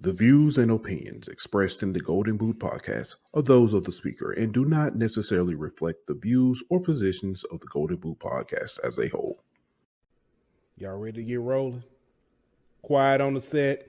The views and opinions expressed in the Golden Boot podcast are those of the speaker and do not necessarily reflect the views or positions of the Golden Boot podcast as a whole. Y'all ready to get rolling? Quiet on the set.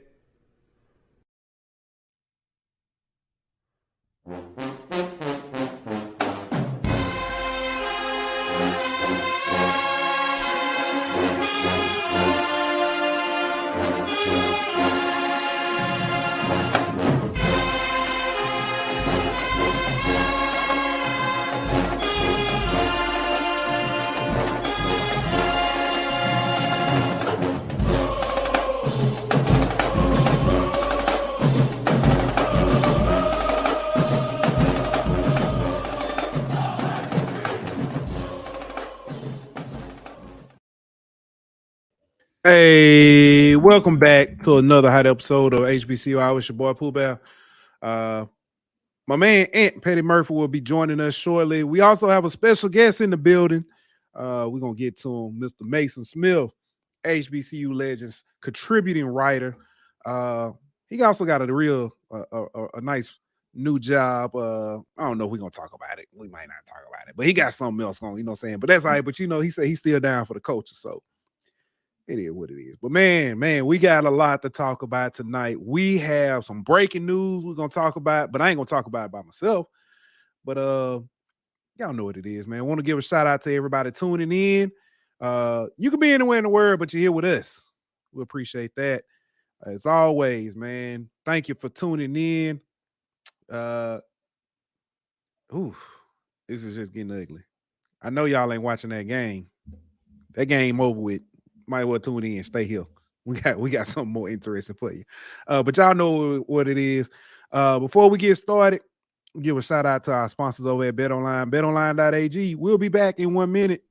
Hey, welcome back to another hot episode of HBCU Hour. It's your boy Pooh Bear. My man Aunt Petty Murphy will be joining us shortly. We also have a special guest in the building. We're gonna get to him, Mr. Mason Smith, HBCU Legends, contributing writer. He also got a nice new job. I don't know if we're gonna talk about it. We might not talk about it, but he got something else on, you know what I'm saying? But that's all right. But you know, he said he's still down for the culture, so it is what it is. But man, we got a lot to talk about tonight. We have some breaking news we're gonna talk about, but I ain't gonna talk about it by myself. But y'all know what it is, man. I want to give a shout out to everybody tuning in. You can be anywhere in the world, but you're here with us. We appreciate that. As always, man. Thank you for tuning in. This is just getting ugly. I know y'all ain't watching that game. That game over with. Might well tune in. Stay here. We got something more interesting for you. But y'all know what it is. Before we get started, give a shout out to our sponsors over at BetOnline. BetOnline.ag. We'll be back in 1 minute.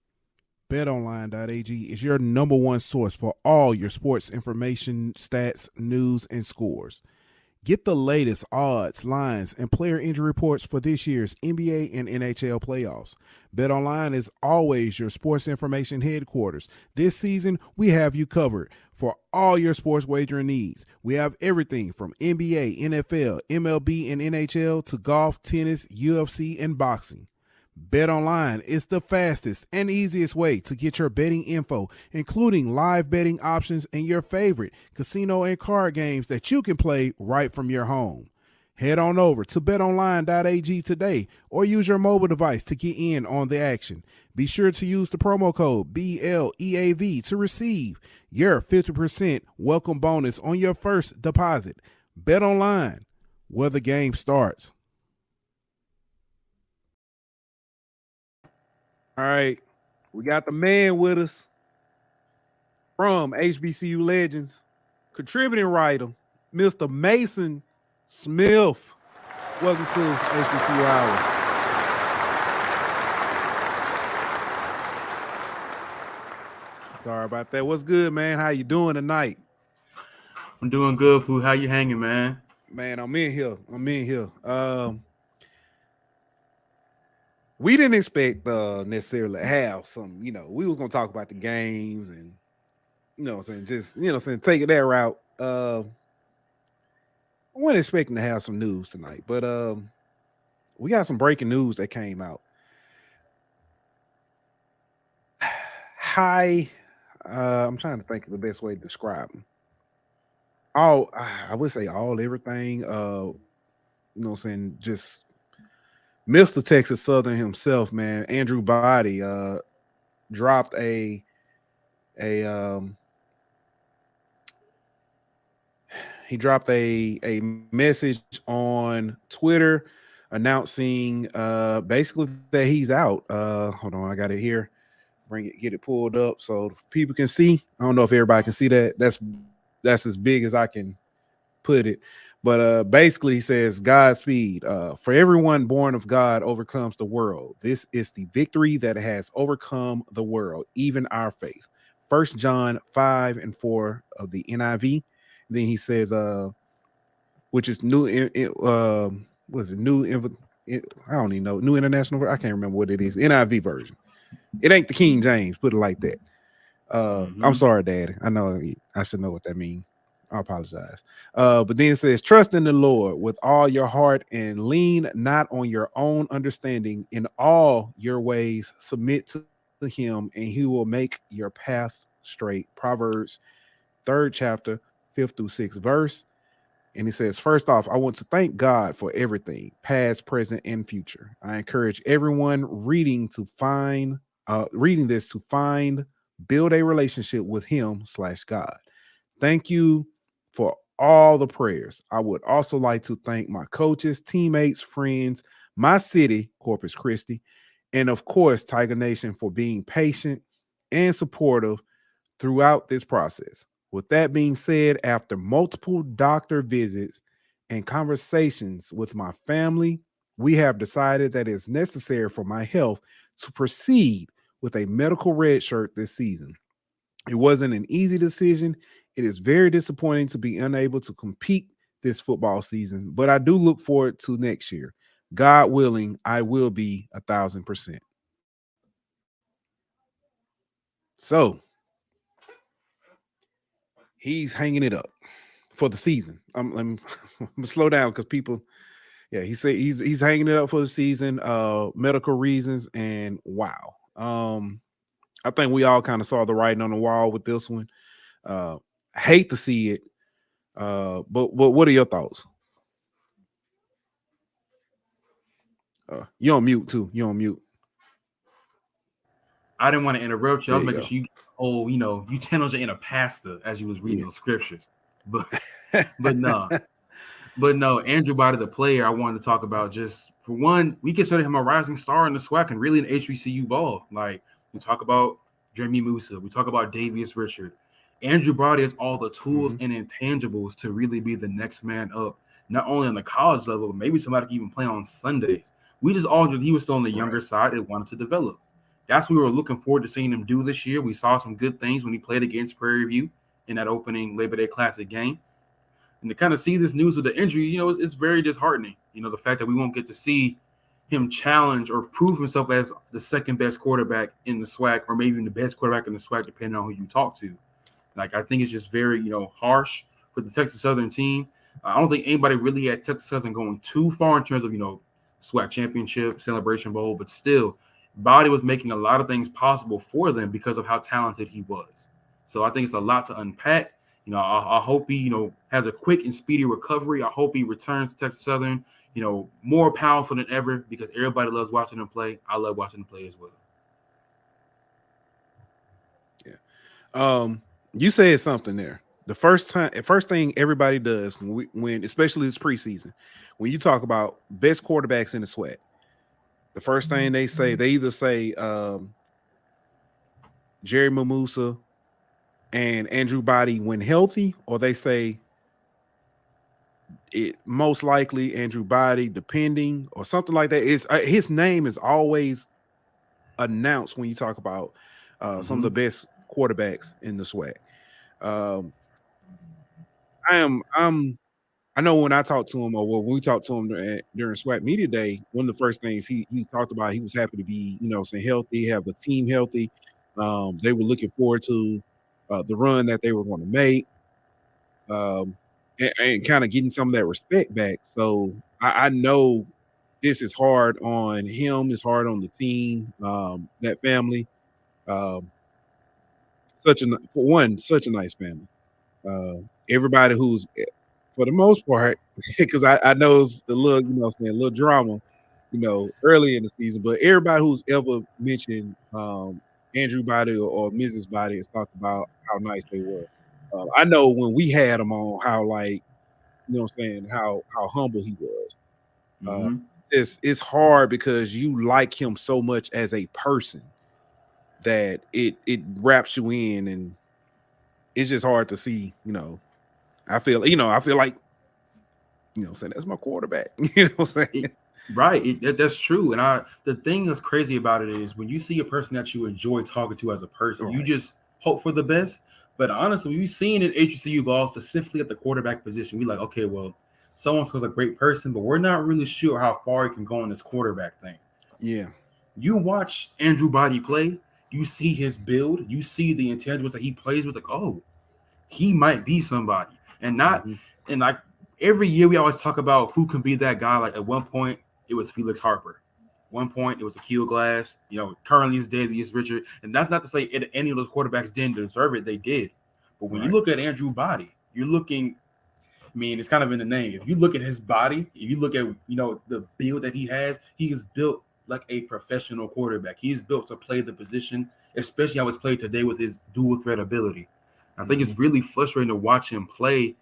BetOnline.ag is your number one source for all your sports information, stats, news, and scores. Get the latest odds, lines, and player injury reports for this year's NBA and NHL playoffs. BetOnline is always your sports information headquarters. This season, we have you covered for all your sports wagering needs. We have everything from NBA, NFL, MLB, and NHL to golf, tennis, UFC, and boxing. BetOnline is the fastest and easiest way to get your betting info, including live betting options and your favorite casino and card games that you can play right from your home. Head on over to betonline.ag today or use your mobile device to get in on the action. Be sure to use the promo code BLEAV to receive your 50% welcome bonus on your first deposit. BetOnline, where the game starts. All right, we got the man with us from HBCU Legends, contributing writer, Mr. Mason Smith. Welcome to HBCU Hour. Sorry about that. What's good, man? How you doing tonight? I'm doing good, Pooh. How you hanging, man? Man, I'm in here. We didn't expect necessarily to have some, we was going to talk about the games and, take it that route. I wasn't expecting to have some news tonight, but we got some breaking news that came out. I'm trying to think of the best way to describe them. I would say everything, just Mr. Texas Southern himself, man, Andrew Body, dropped a message on Twitter announcing basically that he's out. Hold on, I got it here. Get it pulled up so people can see. I don't know if everybody can see that. That's as big as I can put it. But basically, he says, Godspeed. For everyone born of God overcomes the world. This is the victory that has overcome the world, even our faith. 1 John 5:4 of the NIV. Then he says, which is new. Was it new? I don't even know. New International. I can't remember what it is. NIV version. It ain't the King James. Put it like that. I'm sorry, Daddy. I know I should know what that means. I apologize. But then it says, trust in the Lord with all your heart and lean not on your own understanding. In all your ways, submit to him, and he will make your path straight. Proverbs 3rd chapter, 5th through 6th verse. And he says, first off, I want to thank God for everything, past, present, and future. I encourage everyone reading this to build a relationship with him/God. Thank you for all the prayers. I would also like to thank my coaches, teammates, friends, my city, Corpus Christi, and of course, Tiger Nation for being patient and supportive throughout this process. With that being said, after multiple doctor visits and conversations with my family, we have decided that it's necessary for my health to proceed with a medical red shirt this season. It wasn't an easy decision. It is very disappointing to be unable to compete this football season, but I do look forward to next year. God willing, I will be 1,000%. So he's hanging it up for the season. I'm gonna slow down because people, yeah, he said he's hanging it up for the season, medical reasons, and wow. I think we all kind of saw the writing on the wall with this one. I hate to see it, but what are your thoughts? You're on mute too. You're on mute. I didn't want to interrupt you. I was making There you sure you channeled your inner pastor as you was reading those scriptures. But no, Andrew Body, the player, I wanted to talk about. Just for one, we consider him a rising star in the SWAC and really in HBCU ball. Like, we talk about Jeremy Musa, we talk about Davius Richard. Andrew Body has all the tools and intangibles to really be the next man up, not only on the college level, but maybe somebody can even play on Sundays. We just all knew he was still on the younger side and wanted to develop. That's what we were looking forward to seeing him do this year. We saw some good things when he played against Prairie View in that opening Labor Day Classic game. And to kind of see this news with the injury, it's very disheartening. The fact that we won't get to see him challenge or prove himself as the second best quarterback in the SWAC, or maybe even the best quarterback in the SWAC, depending on who you talk to. Like, I think it's just very, harsh for the Texas Southern team. I don't think anybody really had Texas Southern going too far in terms of, SWAC championship, Celebration Bowl, but still, Body was making a lot of things possible for them because of how talented he was. So I think it's a lot to unpack. I hope he, has a quick and speedy recovery. I hope he returns to Texas Southern, more powerful than ever, because everybody loves watching him play. I love watching him play as well. Yeah. You said something there. The first thing everybody does when especially this preseason, when you talk about best quarterbacks in the SWAC, the first thing they either say Jerry Musa and Andrew Body when healthy, or they say it most likely Andrew Body depending, or something like that. Is his name is always announced when you talk about some of the best quarterbacks in the SWAC. I know when I talked to him, or when we talked to him during SWAC Media Day, one of the first things he talked about, he was happy to be, healthy, have the team healthy. They were looking forward to the run that they were going to make, and kind of getting some of that respect back. So I know this is hard on him, it's hard on the team, that family. Such a nice family. Everybody who's, for the most part, because I know it's a little, a little drama, early in the season, but everybody who's ever mentioned Andrew Body or Mrs. Body has talked about how nice they were. I know when we had him on, how how humble he was. It's hard because you like him so much as a person that it wraps you in, and it's just hard to see. I feel like, saying that's my quarterback. What I'm saying? Right. That's true. And the thing that's crazy about it is when you see a person that you enjoy talking to as a person, you just hope for the best. But honestly, we've seen in HBCU ball, specifically at the quarterback position, we like, okay, well, someone's a great person, but we're not really sure how far he can go in this quarterback thing. Yeah. You watch Andrew Body play, you see his build, you see the intangibles that he plays with, like, oh, he might be somebody. and not and like every year we always talk about who can be that guy. Like at one point it was Felix Harper, one point it was Akil Glass. Currently it's Davius Richard, and that's not to say any of those quarterbacks didn't deserve it. They did, but when you look at Andrew Body, you're looking. I mean, it's kind of in the name. If you look at his body, if you look at the build that he has, he is built like a professional quarterback. He's built to play the position, especially how it's played today with his dual threat ability. I think it's really frustrating to watch him play,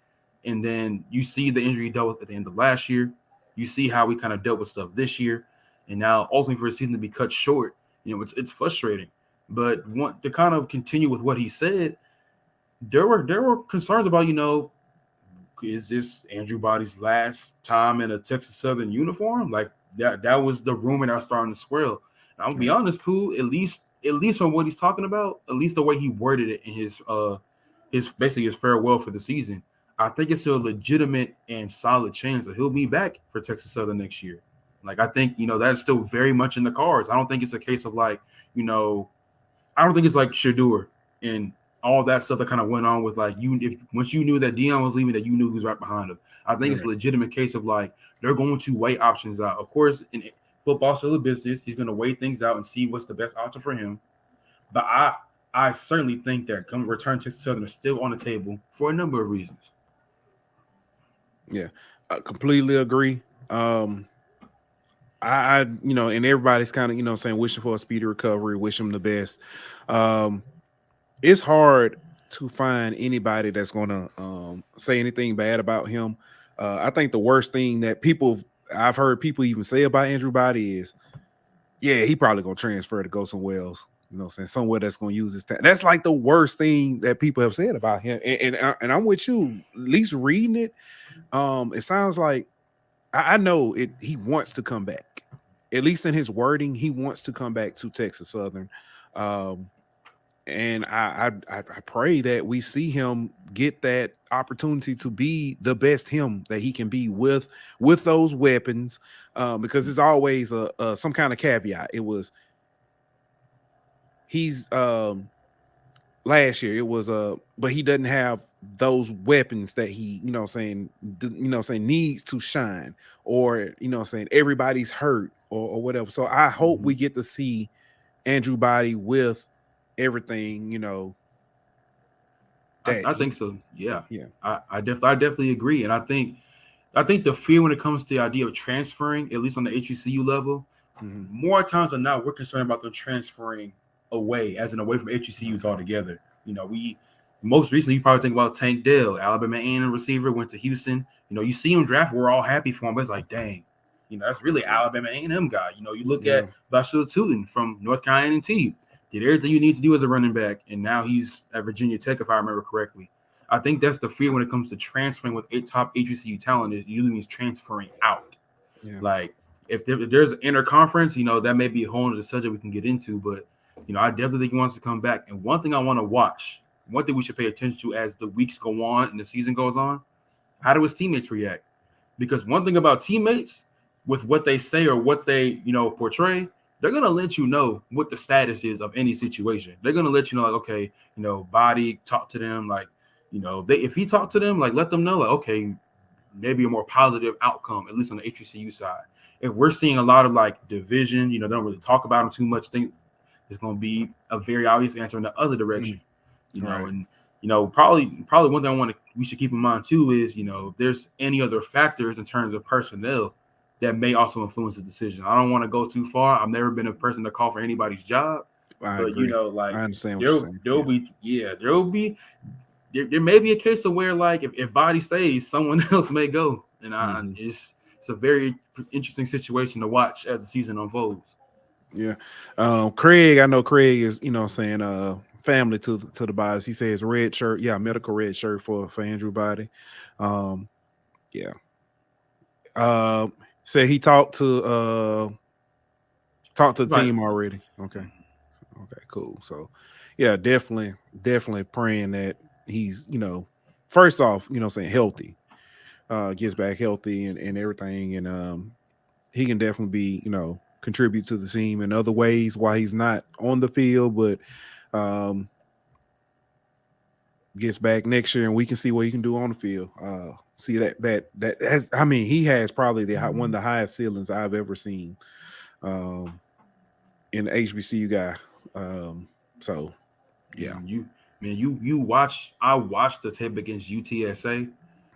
and then you see the injury he dealt with at the end of last year. You see how we kind of dealt with stuff this year, and now ultimately for the season to be cut short, it's frustrating. But to kind of continue with what he said, there were concerns about is this Andrew Body's last time in a Texas Southern uniform? Like that was the rumor that was starting to swirl. And I'm gonna be honest, Pooh, at least from what he's talking about, at least the way he worded it in his basically his farewell for the season, I think it's still a legitimate and solid chance that he'll be back for Texas Southern next year. Like I think that's still very much in the cards. I don't think it's a case of like I don't think it's like Shedeur and all that stuff that kind of went on with like once you knew that Deion was leaving, that you knew who's right behind him. I think it's a legitimate case of like they're going to weigh options out. Of course, in football still a business, he's going to weigh things out and see what's the best option for him. But I certainly think that return to Texas Southern is still on the table for a number of reasons. Yeah, I completely agree. I and everybody's kind of saying wishing for a speedy recovery, wish him the best. It's hard to find anybody that's going to say anything bad about him. I think the worst thing that I've heard people even say about Andrew Body is, yeah, he probably going to transfer to go somewhere else. Saying somewhere that's going to use his talent. That's like the worst thing that people have said about him. And I'm with you. At least reading it, it sounds like I know it. He wants to come back. At least in his wording, he wants to come back to Texas Southern. And I pray that we see him get that opportunity to be the best him that he can be with those weapons, because it's always some kind of caveat. It was he's last year it was but he doesn't have those weapons that he needs to shine, or saying everybody's hurt or whatever. So I hope we get to see Andrew Body with everything, I think so. Yeah. I definitely agree. And I think the fear when it comes to the idea of transferring, at least on the HBCU level, more times than not, we're concerned about them transferring away from HBCUs altogether. We most recently you probably think about Tank Dell, Alabama A&M receiver, went to Houston. You see him draft, we're all happy for him, but it's like, dang, that's really Alabama A&M guy. You look at Bashir Tootin from North Carolina A&T. Did everything you need to do as a running back, and now he's at Virginia Tech, if I remember correctly. I think that's the fear when it comes to transferring with top HBCU talent. Is usually means transferring out. Yeah. Like if there's an interconference, that may be a whole other subject we can get into. But I definitely think he wants to come back. And one thing I want to watch, one thing we should pay attention to as the weeks go on and the season goes on, how do his teammates react? Because one thing about teammates, with what they say or what they portray, they're going to let you know what the status is of any situation. They're going to let you know, like, okay, Body, talk to them. Like, if he talked to them, like, let them know, like, okay, maybe a more positive outcome, at least on the HBCU side. If we're seeing a lot of, like, division, they don't really talk about them too much, I think it's going to be a very obvious answer in the other direction, and, probably one thing we should keep in mind, too, is, if there's any other factors in terms of personnel that may also influence the decision. I don't want to go too far. I've never been a person to call for anybody's job, but agree. I understand what you're saying. There may be a case of where, like, if Body stays, someone else may go, and it's a very interesting situation to watch as the season unfolds. Yeah, Craig. I know Craig is saying family to the Bodies. He says red shirt, medical red shirt for Andrew Body. Said he talked to the team already. Okay, cool. So definitely praying that he's first off saying healthy, gets back healthy and everything, and he can definitely be contribute to the team in other ways while he's not on the field. But gets back next year and we can see what he can do on the field. See that I mean, he has probably one of the highest ceilings I've ever seen in the HBCU guy. So yeah. I watched the tape against UTSA.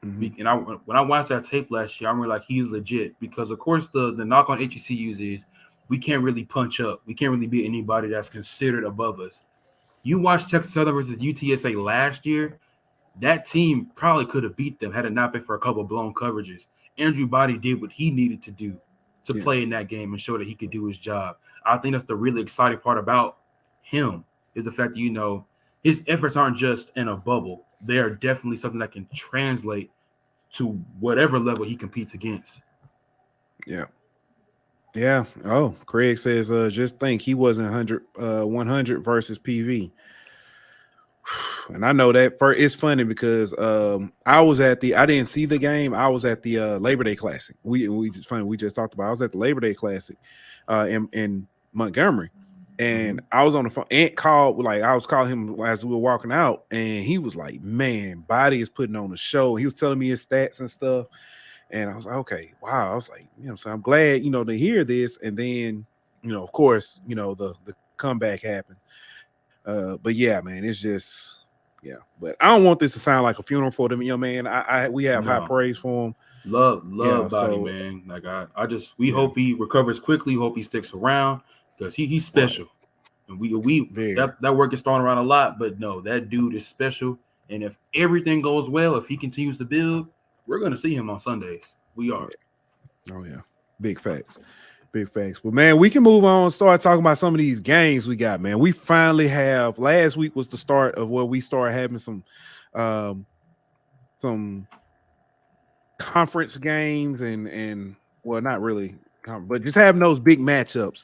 Mm-hmm. And when I watched that tape last year, I'm like, he's legit, because of course the knock on HBCUs is we can't really punch up. We can't really beat anybody that's considered above us. You watched Texas Southern versus UTSA last year. That team probably could have beat them had it not been for a couple of blown coverages. Andrew Body did what he needed to do to play in that game and show that he could do his job. I think that's the really exciting part about him, is the fact that, his efforts aren't just in a bubble. They are definitely something that can translate to whatever level he competes against. Yeah. Yeah. Oh, Craig says, just think he wasn't 100 versus PV. And I know that it's funny because I didn't see the game. I was at the Labor Day Classic. We just talked about. I was at the Labor Day Classic in Montgomery, and I was on the phone. I was calling him as we were walking out, and he was like, "Man, Body is putting on a show." He was telling me his stats and stuff, and I was like, "Okay, wow." I was like, so I'm glad to hear this. And then of course, the comeback happened. But yeah, man, it's just But I don't want this to sound like a funeral for them, man. We have high praise for him. Love Body, man. Like we hope he recovers quickly. Hope he sticks around, because he's special. Right. And that work is thrown around a lot, but no, that dude is special. And if everything goes well, if he continues to build, we're gonna see him on Sundays. We are. Oh yeah, big facts. Big facts. But man, we can move on, start talking about some of these games we got, man. We finally have, last week was the start of where we started having some conference games and well, not really, but just having those big matchups,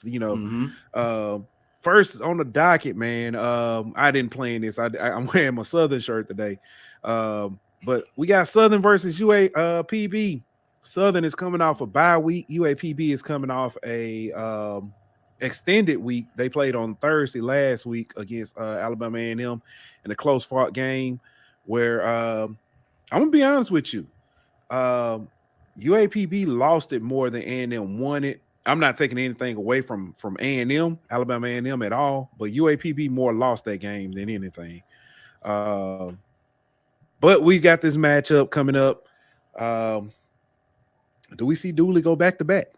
First on the docket, man, I didn't play in this. I'm wearing my Southern shirt today. But we got Southern versus UAPB. Southern is coming off a bye week. UAPB is coming off a extended week. They played on Thursday last week against Alabama A&M in a close fought game where I'm gonna be honest with you. UAPB lost it more than A&M won it. I'm not taking anything away from A&M, Alabama A&M at all, but UAPB more lost that game than anything. But we got this matchup coming up. Do we see Dooley go back to back?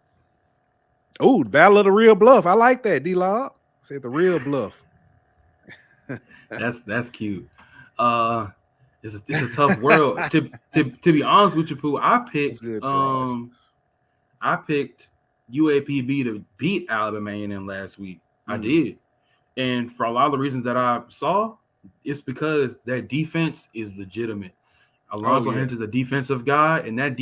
Oh, Battle of the Real Bluff. I like that, D-Lob. Said the Real Bluff. That's cute. It's a tough world. to be honest with you, Pooh, I picked UAPB to beat Alabama A&M last week. I did. And for a lot of the reasons that I saw, it's because that defense is legitimate. Alonzo Hampton's a defensive guy, and that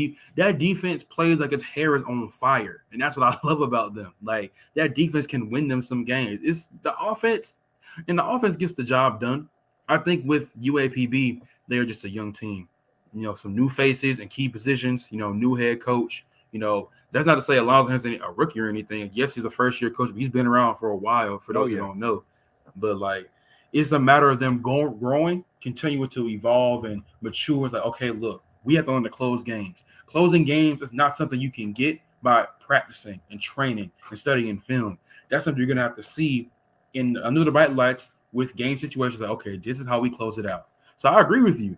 defense plays like its hair is on fire, and that's what I love about them. Like, that defense can win them some games. It's the offense, and the offense gets the job done. I think with UAPB, they're just a young team. Some new faces and key positions. New head coach. That's not to say Alonzo Hampton a rookie or anything. Yes, he's a first-year coach, but he's been around for a while. For those who don't know, but it's a matter of them growing, continuing to evolve and mature. It's like, okay, look, we have to learn to close games. Closing games is not something you can get by practicing and training and studying film. That's something you're going to have to see under the bright lights with game situations. Like, okay, this is how we close it out. So I agree with you.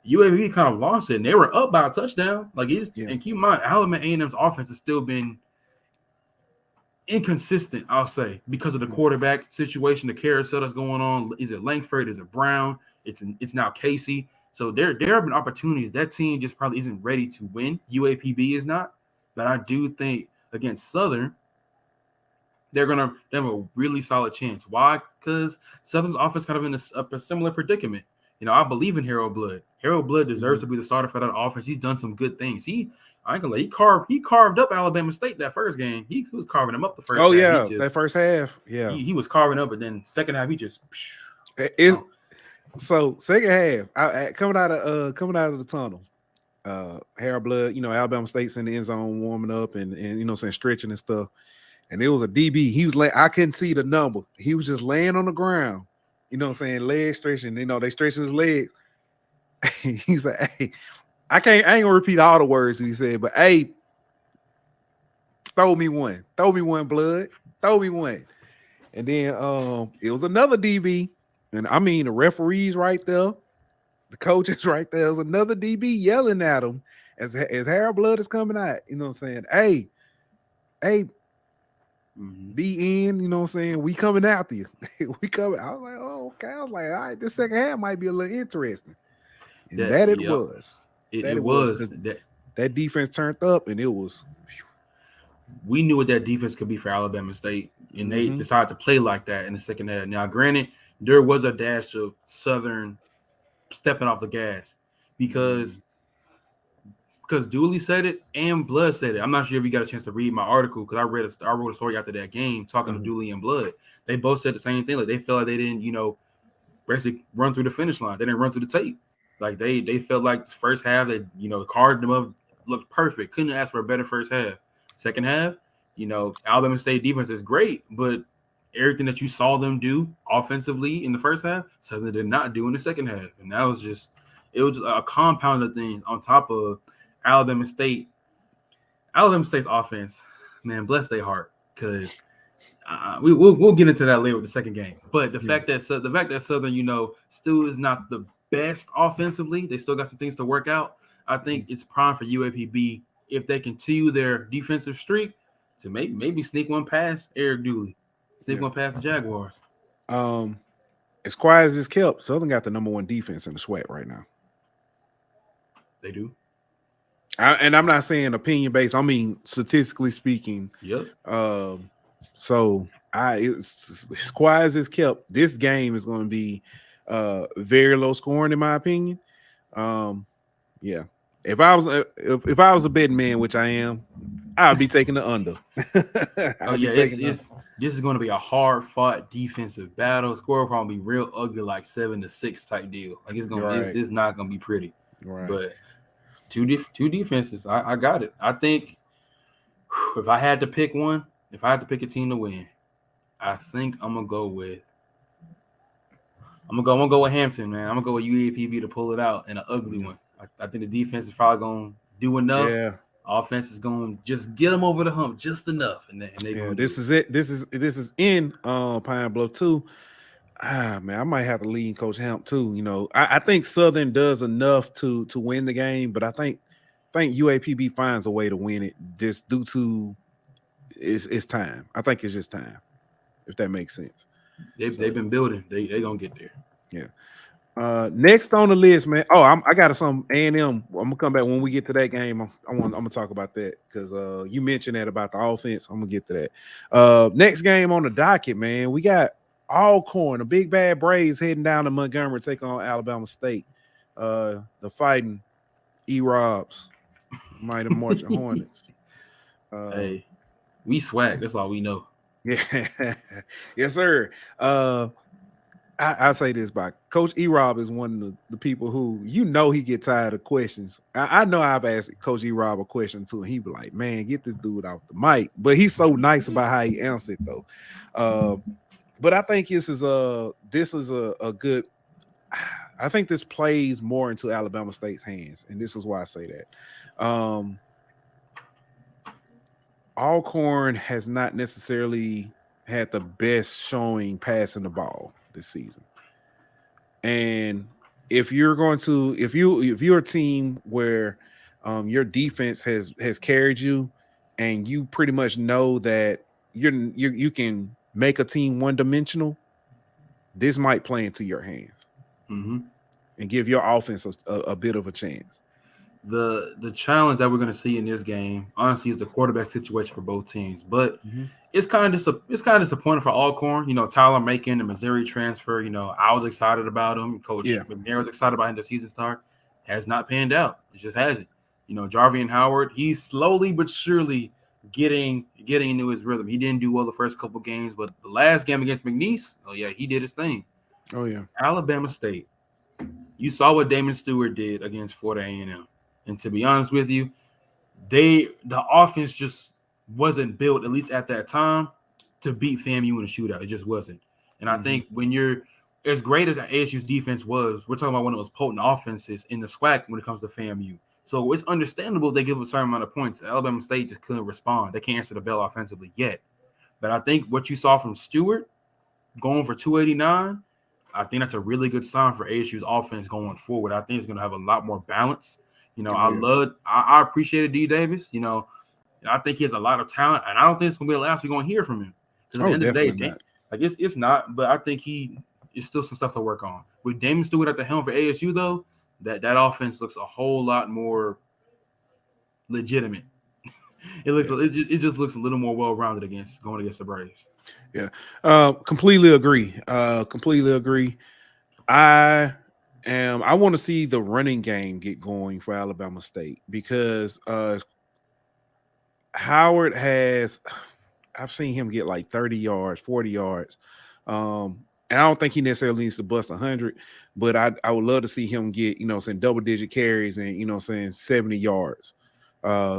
UAB kind of lost it, and they were up by a touchdown. And keep in mind, Alabama A&M's offense has still been inconsistent, I'll say, because of the quarterback situation, the carousel that's going on. Is it Langford? Is it Brown? It's now Casey. So there have been opportunities. That team just probably isn't ready to win. UAPB is not, but I do think against Southern, they have a really solid chance. Why? Because Southern's offense kind of in a similar predicament. I believe in Harold Blood. Harold Blood deserves to be the starter for that offense. He's done some good things. I ain't gonna lie, he carved up Alabama State that first game. He was carving them up the first half. Oh, yeah, that first half. Yeah. He was carving up, but then second half, he just So second half, coming out of the tunnel, Harold Blood, Alabama State's in the end zone warming up and stretching and stuff. And there was a DB. He was I couldn't see the number. He was just laying on the ground, leg stretching. They stretching his legs. He's like, hey, I ain't gonna repeat all the words he said, but hey, throw me one, blood, throw me one. And then it was another DB, and I mean the referees right there, the coaches right there. There's another DB yelling at him as hair blood is coming out. You know what I'm saying? Hey, be in. You know what I'm saying? We coming after you. we coming. I was like, oh okay. I was like, all right, this second half might be a little interesting. And it was. It was. That defense turned up, and it was. We knew what that defense could be for Alabama State, and they decided to play like that in the second half. Now, granted, there was a dash of Southern stepping off the gas because Dooley said it and Blood said it. I'm not sure if you got a chance to read my article because I wrote a story after that game talking to Dooley and Blood. They both said the same thing. Like they felt like they didn't, basically run through the finish line. They didn't run through the tape. Like they felt like the first half that the card them up looked perfect. Couldn't ask for a better first half. Second half, Alabama State defense is great, but everything that you saw them do offensively in the first half, Southern did not do in the second half. And that was just a compound of things on top of Alabama State. Alabama State's offense, man, bless their heart, because we'll get into that later with the second game. But the fact that Southern, still is not the best offensively, they still got some things to work out. I think it's prime for UAPB if they continue their defensive streak to maybe sneak one past Eric Dooley, sneak one past the Jaguars. As quiet as it's kept, Southern got the number one defense in the SWAT right now. They do. And I'm not saying opinion based. I mean statistically speaking. Yep. So it's as quiet as it's kept. This game is going to be very low scoring in my opinion. Yeah. If I was a betting man, which I am, I'd be taking the under. This is going to be a hard fought defensive battle. Score will probably be real ugly, like 7-6 type deal. Like it's not going to be pretty. Right. But two defenses, I got it. I think if I had to pick one, if I had to pick a team to win, I think I'm gonna go with Hampton, man. I'm gonna go with UAPB to pull it out in an ugly one. I think the defense is probably gonna do enough. Yeah. Offense is gonna just get them over the hump just enough, and they this is it. This is in Pine Bluff too. Man, I might have to lean Coach Hamp too. I think Southern does enough to win the game, but I think UAPB finds a way to win it just due to it's time. I think it's just time, if that makes sense. They've been building. They gonna get there. Yeah. Next on the list, man. Oh, I got some A&M. I'm gonna come back when we get to that game. I'm gonna talk about that because you mentioned that about the offense. I'm gonna get to that. Next game on the docket, man. We got Alcorn, the Big Bad Braves heading down to Montgomery to take on Alabama State. The fighting E-Robs, Mighty Marching Hornets. Hey, we swag. That's all we know. Yeah, yes, sir. I say this about Coach E-Rob is one of the people who he get tired of questions. I know I've asked Coach E-Rob a question too, and he be like, "Man, get this dude off the mic." But he's so nice about how he answered though. But I think this is a good. I think this plays more into Alabama State's hands, and this is why I say that. Alcorn has not necessarily had the best showing passing the ball this season. And if you're a team where your defense has carried you and you pretty much know that you can make a team one-dimensional, this might play into your hands and give your offense a bit of a chance. The challenge that we're going to see in this game, honestly, is the quarterback situation for both teams. But it's kind of disappointing for Alcorn. Tyler Macon, the Missouri transfer. I was excited about him. Coach McNair was excited about him. The season start has not panned out. It just hasn't. Jarvian Howard, he's slowly but surely getting into his rhythm. He didn't do well the first couple games, but the last game against McNeese, he did his thing. Oh yeah. Alabama State, you saw what Damon Stewart did against Florida A&M. And to be honest with you, the offense just wasn't built, at least at that time, to beat FAMU in a shootout. It just wasn't. And I think when you're as great as ASU's defense was, we're talking about one of those potent offenses in the SWAC when it comes to FAMU. So it's understandable they give a certain amount of points. Alabama State just couldn't respond. They can't answer the bell offensively yet. But I think what you saw from Stewart going for 289, I think that's a really good sign for ASU's offense going forward. I think it's going to have a lot more balance. I appreciated D Davis. I think he has a lot of talent, and I don't think it's going to be the last we're going to hear from him. Because at the end of the day, not. It's not, but I think it's still some stuff to work on. With Damon Stewart at the helm for ASU, though, that offense looks a whole lot more legitimate. It just looks a little more well-rounded going against the Braves. Yeah. Completely agree. I want to see the running game get going for Alabama State because Howard I've seen him get like 30 yards, 40 yards. And I don't think he necessarily needs to bust 100, but I would love to see him get, double-digit carries and, 70 yards.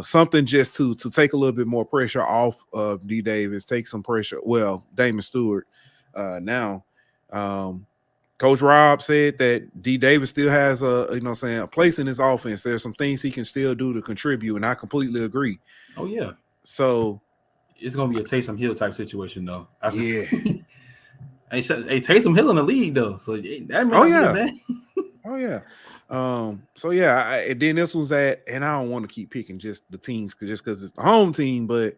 Something just to take a little bit more pressure off of D Davis, take some pressure. Well, Damon Stewart now. Coach Rob said that D Davis still has a place in his offense. There's some things he can still do to contribute, and I completely agree. Oh yeah. So it's gonna be a Taysom Hill type situation though. Yeah. Hey, Taysom Hill in the league though, so that oh yeah. So yeah, and then this one's and I don't want to keep picking just the teams just because it's the home team, but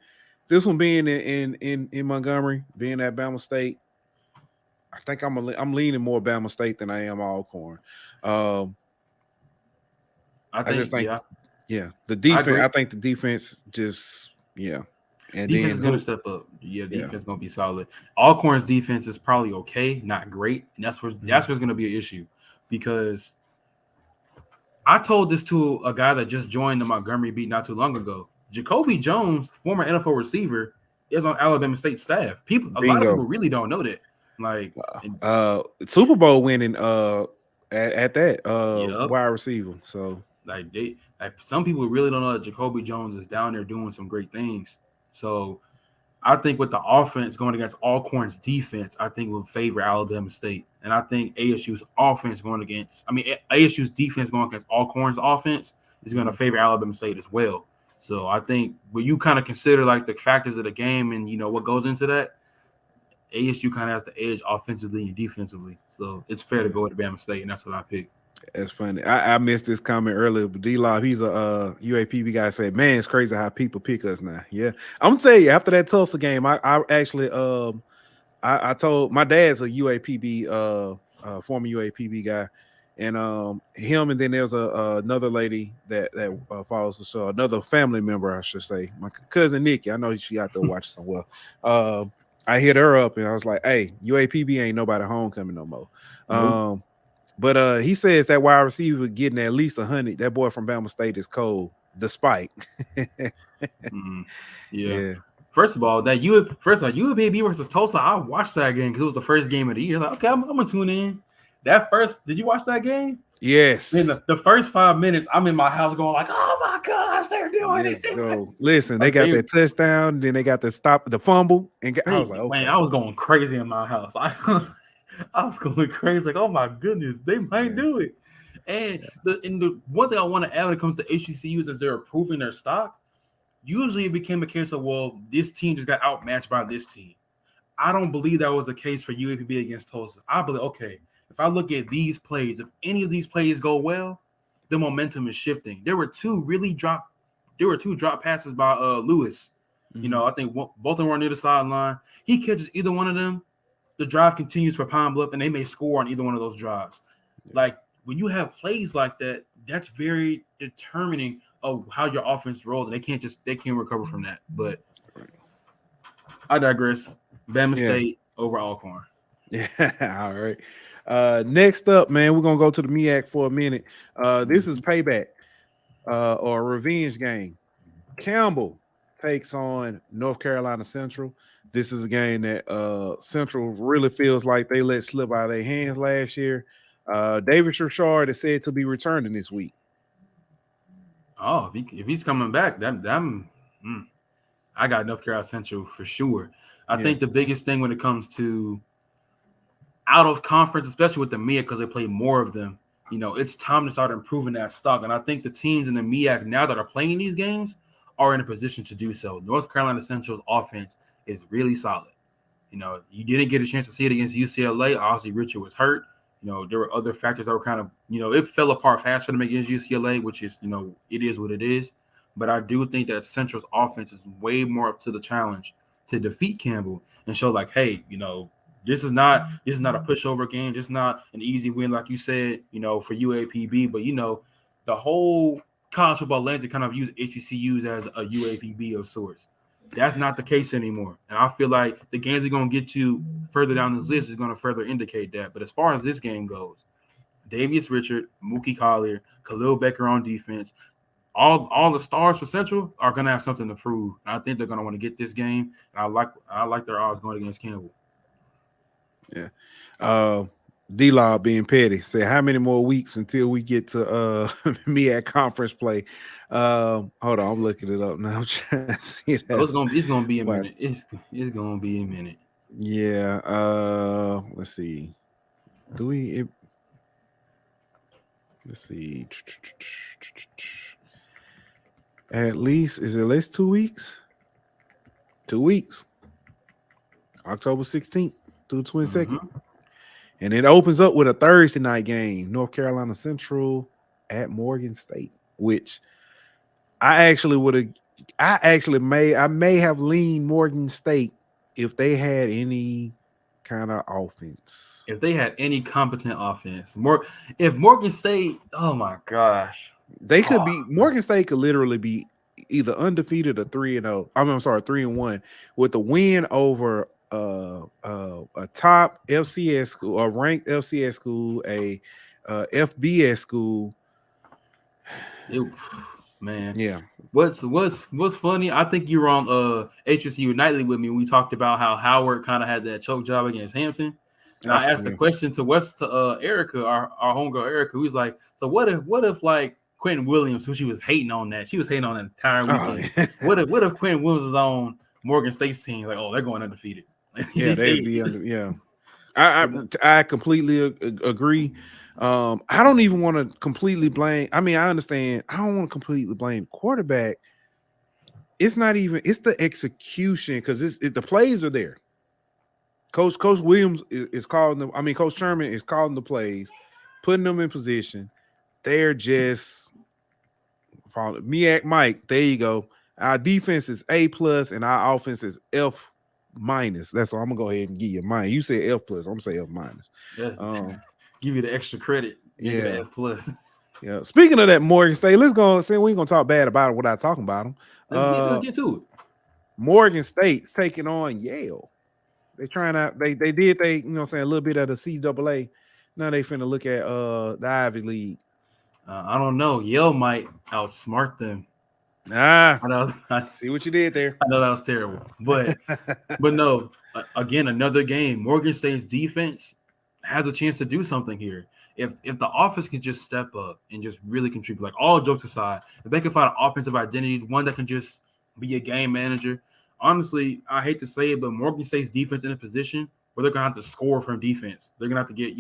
this one being in Montgomery, being at Bama State, I think I'm leaning more Bama State than I am Alcorn. I just think, the defense. I think the defense just And defense is going to step up. Yeah, defense is going to be solid. Alcorn's defense is probably okay, not great, and that's where it's going to be an issue because I told this to a guy that just joined the Montgomery beat not too long ago. Jacoby Jones, former NFL receiver, is on Alabama State staff. A lot of people really don't know that. Like Super Bowl winning at that wide receiver. So some people really don't know that Jacoby Jones is down there doing some great things. So I think with the offense going against Alcorn's defense, I think will favor Alabama State. And I think ASU's defense going against Alcorn's offense is going to favor Alabama State as well. So I think when you kind of consider like the factors of the game and what goes into that, ASU kind of has the edge offensively and defensively. So it's fair to go with Bama State, and that's what I picked. That's funny. I missed this comment earlier, but D-Lob, he's a UAPB guy, said, man, it's crazy how people pick us now. Yeah. I'm going to tell you, after that Tulsa game, I actually I told my dad's a UAPB, former UAPB guy, and him and then there's another lady that follows the show, another family member, I should say, my cousin Nikki. I know she out there watching somewhere. I hit her up and I was like, hey, UAPB ain't nobody homecoming no more. Nope. But he says that wide receiver getting at least 100. That boy from Bama State is cold, despite. Yeah. First of all, UAPB versus Tulsa, I watched that game because it was the first game of the year. Like, okay, I'm gonna tune in. Did you watch that game? Yes. In the first 5 minutes, I'm in my house going like, oh my gosh, they're doing it. Listen, they got that touchdown, then they got the fumble, and I was like, okay. Man, I was going crazy in my house. I was going crazy, like, oh my goodness, they might do it. And the one thing I want to add when it comes to HBCUs is they're improving their stock. Usually it became a case of, well, this team just got outmatched by this team. I don't believe that was the case for UAPB against Tulsa. I believe, okay, if I look at these plays, if any of these plays go well, the momentum is shifting. There were two drop passes by Lewis. Mm-hmm. I think both of them were near the sideline. He catches either one of them. The drive continues for Pine Bluff, and they may score on either one of those drives. Yeah. Like, when you have plays like that, that's very determining of how your offense rolls, and they can't recover from that. But I digress. Bama State over Alcorn. Yeah, all right. Next up, man, we're gonna go to the MEAC for a minute. This is payback or a revenge game. Campbell takes on North Carolina Central. This is a game that Central really feels like they let slip out of their hands last year. David Richard is said to be returning this week. Oh, if he's coming back, I got North Carolina Central for sure. I think the biggest thing when it comes to out of conference, especially with the MEAC, because they play more of them. It's time to start improving that stock. And I think the teams in the MEAC now that are playing these games are in a position to do so. North Carolina Central's offense is really solid. You didn't get a chance to see it against UCLA. Obviously, Richard was hurt. There were other factors that were kind of, it fell apart fast for them against UCLA, which is, it is what it is. But I do think that Central's offense is way more up to the challenge to defeat Campbell and show like, hey, this is not a pushover game. This is not an easy win, like you said, for UAPB. But the whole college football landscape kind of use HBCUs as a UAPB of sorts. That's not the case anymore. And I feel like the games we're going to get to further down this list is going to further indicate that. But as far as this game goes, Davius Richard, Mookie Collier, Khalil Becker on defense, all the stars for Central are going to have something to prove. And I think they're going to want to get this game. And I like their odds going against Campbell. Yeah. D-Law being petty say how many more weeks until we get to me at conference play. Hold on, I'm looking it up now. I'm trying to see that. It's gonna be a minute. It's gonna be a minute. Yeah. Let's see. Let's see. At least 2 weeks? 2 weeks. October 16th through 22nd. Mm-hmm. And it opens up with a Thursday night game, North Carolina Central at Morgan State, which I may have leaned Morgan State if they had any kind of offense. If they had any competent offense. If Morgan State, oh my gosh. They could be Morgan State could literally be either undefeated or 3-0. I'm sorry, 3-1 with the win over a top FCS school, a ranked FCS school, a FBS school. Man, yeah. What's funny? I think you were on HBCU Nightly with me. We talked about how Howard kind of had that choke job against Hampton. And I asked the question to Erica, our homegirl Erica, who's like, so what if like Quentin Williams, who she was hating on that, she was hating on the entire weekend. What if Quentin Williams is on Morgan State's team? Like, oh, they're going undefeated. Yeah, they'd be under. Yeah, I completely agree. I don't even want to completely blame. I mean, I understand. I don't want to completely blame quarterback. It's not even. It's the execution because the plays are there. Coach Williams is calling them. I mean, Coach Sherman is calling the plays, putting them in position. They're just following. MEAC Mike. There you go. Our defense is A+ and our offense is F-. That's why I'm gonna go ahead and give you mine. You say F+, I'm gonna say F-. Yeah. Give you the extra credit. Yeah, F+. Yeah. Speaking of that Morgan State, let's go. Say we ain't gonna talk bad about it without talking about them. Let's get to it. Morgan State's taking on Yale. They trying out. They did you know what I'm saying, a little bit of the CAA. Now they finna look at the Ivy League. I don't know. Yale might outsmart them. I see what you did there. I know that was terrible, but no. Again, another game. Morgan State's defense has a chance to do something here. If the offense can just step up and just really contribute, like all jokes aside, if they can find an offensive identity, one that can just be a game manager. Honestly, I hate to say it, but Morgan State's defense in a position where they're gonna have to score from defense. They're gonna have to get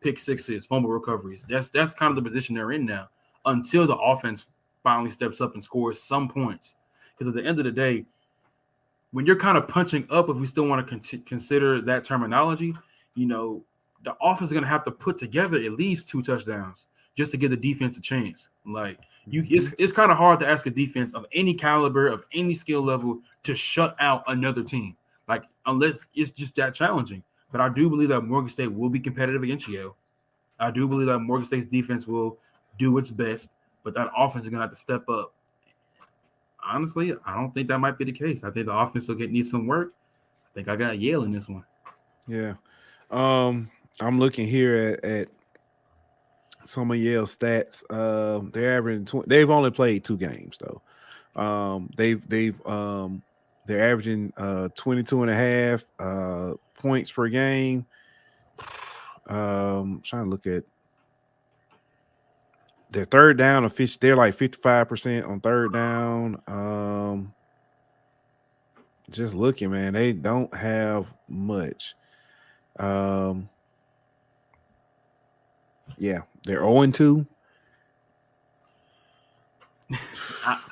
pick sixes, fumble recoveries. That's kind of the position they're in now until the offense finally steps up and scores some points. Because at the end of the day, when you're kind of punching up, if we still want to consider that terminology, the offense is going to have to put together at least 2 touchdowns just to give the defense a chance. Like it's kind of hard to ask a defense of any caliber, of any skill level, to shut out another team. Like unless it's just that challenging. But I do believe that Morgan State will be competitive against Yale. I do believe that Morgan State's defense will do its best. But that offense is going to have to step up. Honestly, I don't think that might be the case. I think the offense will need some work. I think I got Yale in this one. Yeah. I'm looking here at some of Yale stats. They're averaging they've only played 2 games though. They're averaging 22.5 points per game. Trying to look at their third down. They're like 55% on third down. Just looking, man, they don't have much. Yeah, they're 0-2.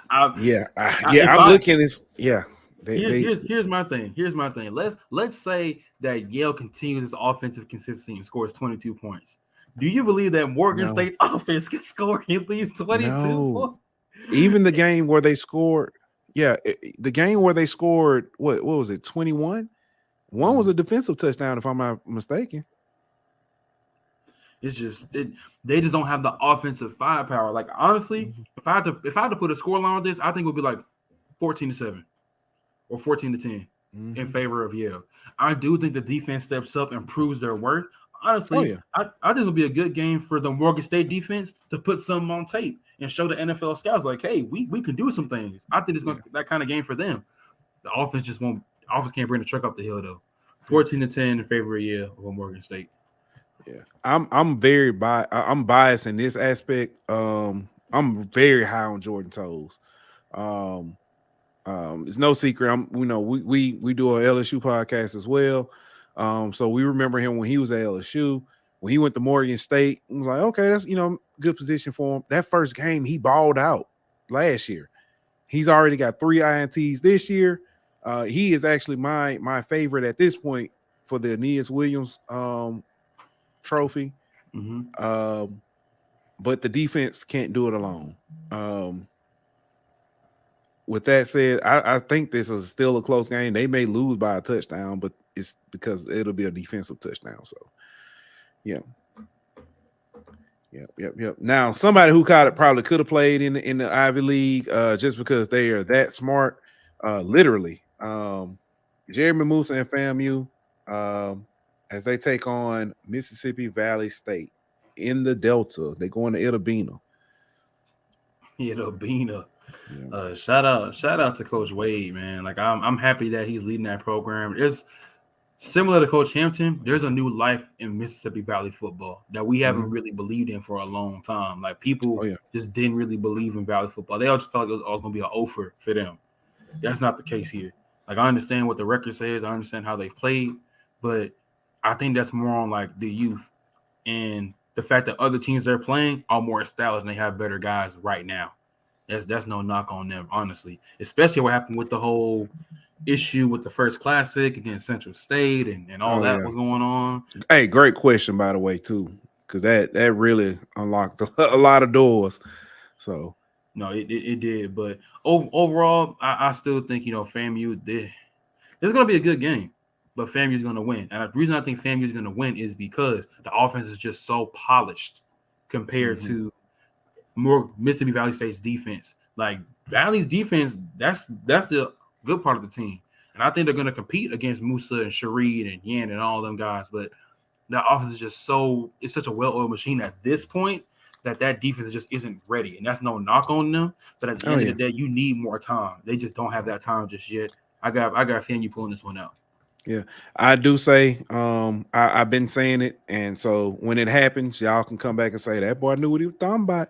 I'm looking at Here's my thing. Let's say that Yale continues its offensive consistency and scores 22 points. Do you believe that Morgan State's offense can score at least 22 points? Even the game where they scored, the game where they scored, what was it, 21? One was a defensive touchdown, if I'm not mistaken. It's just they just don't have the offensive firepower. Like honestly, if I had to put a score line on this, I think it would be like 14-7 or 14-10 in favor of Yale. I do think the defense steps up and proves their worth. Honestly, I think it'll be a good game for the Morgan State defense to put something on tape and show the NFL scouts like, hey, we can do some things. I think it's going to that kind of game for them. The offense just won't. Offense can't bring the truck up the hill though. 14-10 in favor of Yale over Morgan State. Yeah, I'm very I'm biased in this aspect. I'm very high on Jordan Toes. It's no secret. we do a LSU podcast as well. So we remember him when he was at LSU. When he went to Morgan State, I was like, okay, that's good position for him. That first game, he balled out last year. He's already got 3 INTs this year. He is actually my favorite at this point for the Aeneas Williams trophy. But the defense can't do it alone. With that said, I think this is still a close game. They may lose by a touchdown, but it's because it'll be a defensive touchdown. So, yeah. Now, somebody who caught it probably could have played in the Ivy League just because they are that smart. Literally, Jeremy Moose and FAMU as they take on Mississippi Valley State in the Delta. They're going to Itabena. Yeah. Shout out to Coach Wade, man. Like I'm happy that he's leading that program. It's similar to Coach Hampton. There's a new life in Mississippi Valley football that we haven't really believed in for a long time. Like people just didn't really believe in Valley football. They all just felt like it was always going to be an offer for them. That's not the case here. Like I understand what the record says. I understand how they've played, but I think that's more on like the youth and the fact that other teams they're playing are more established and they have better guys right now. That's no knock on them, honestly. Especially what happened with the whole issue with the first classic against Central State and all that was going on. Hey, great question, by the way, too, because that really unlocked a lot of doors. So no, it did. But overall, I still think FAMU it's going to be a good game, but FAMU is going to win. And the reason I think FAMU is going to win is because the offense is just so polished compared to more Mississippi Valley State's defense. Like Valley's defense, that's the good part of the team. And I think they're going to compete against Musa and Shareed and Yan and all them guys. But that offense is just it's such a well-oiled machine at this point that defense just isn't ready. And that's no knock on them. But at the end of the day, you need more time. They just don't have that time just yet. I got FAMU pulling this one out. Yeah, I do say I've been saying it, and so when it happens, y'all can come back and say that boy knew what he was talking about.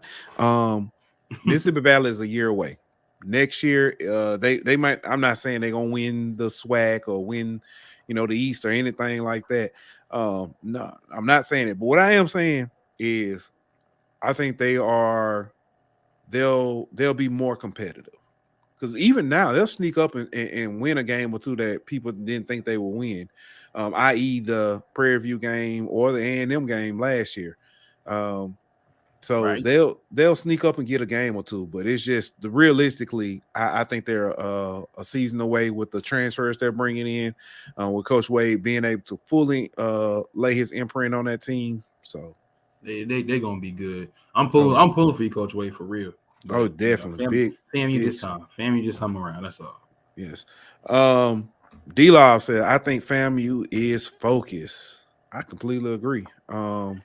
Mississippi Valley is a year away. Next year, they might. I'm not saying they're gonna win the SWAC or win, the East or anything like that. No, I'm not saying it. But what I am saying is, I think they'll be more competitive. Because even now, they'll sneak up and win a game or two that people didn't think they would win, i.e. the Prairie View game or the A&M game last year. They'll sneak up and get a game or two. But it's just realistically, I think they're a season away with the transfers they're bringing in, with Coach Wade being able to fully lay his imprint on that team. So they're going to be good. I'm pulling for you, Coach Wade, for real. But, definitely. FAMU this time. FAMU just come around. That's all. Yes. D-Law said, I think FAMU is focused. I completely agree. Can't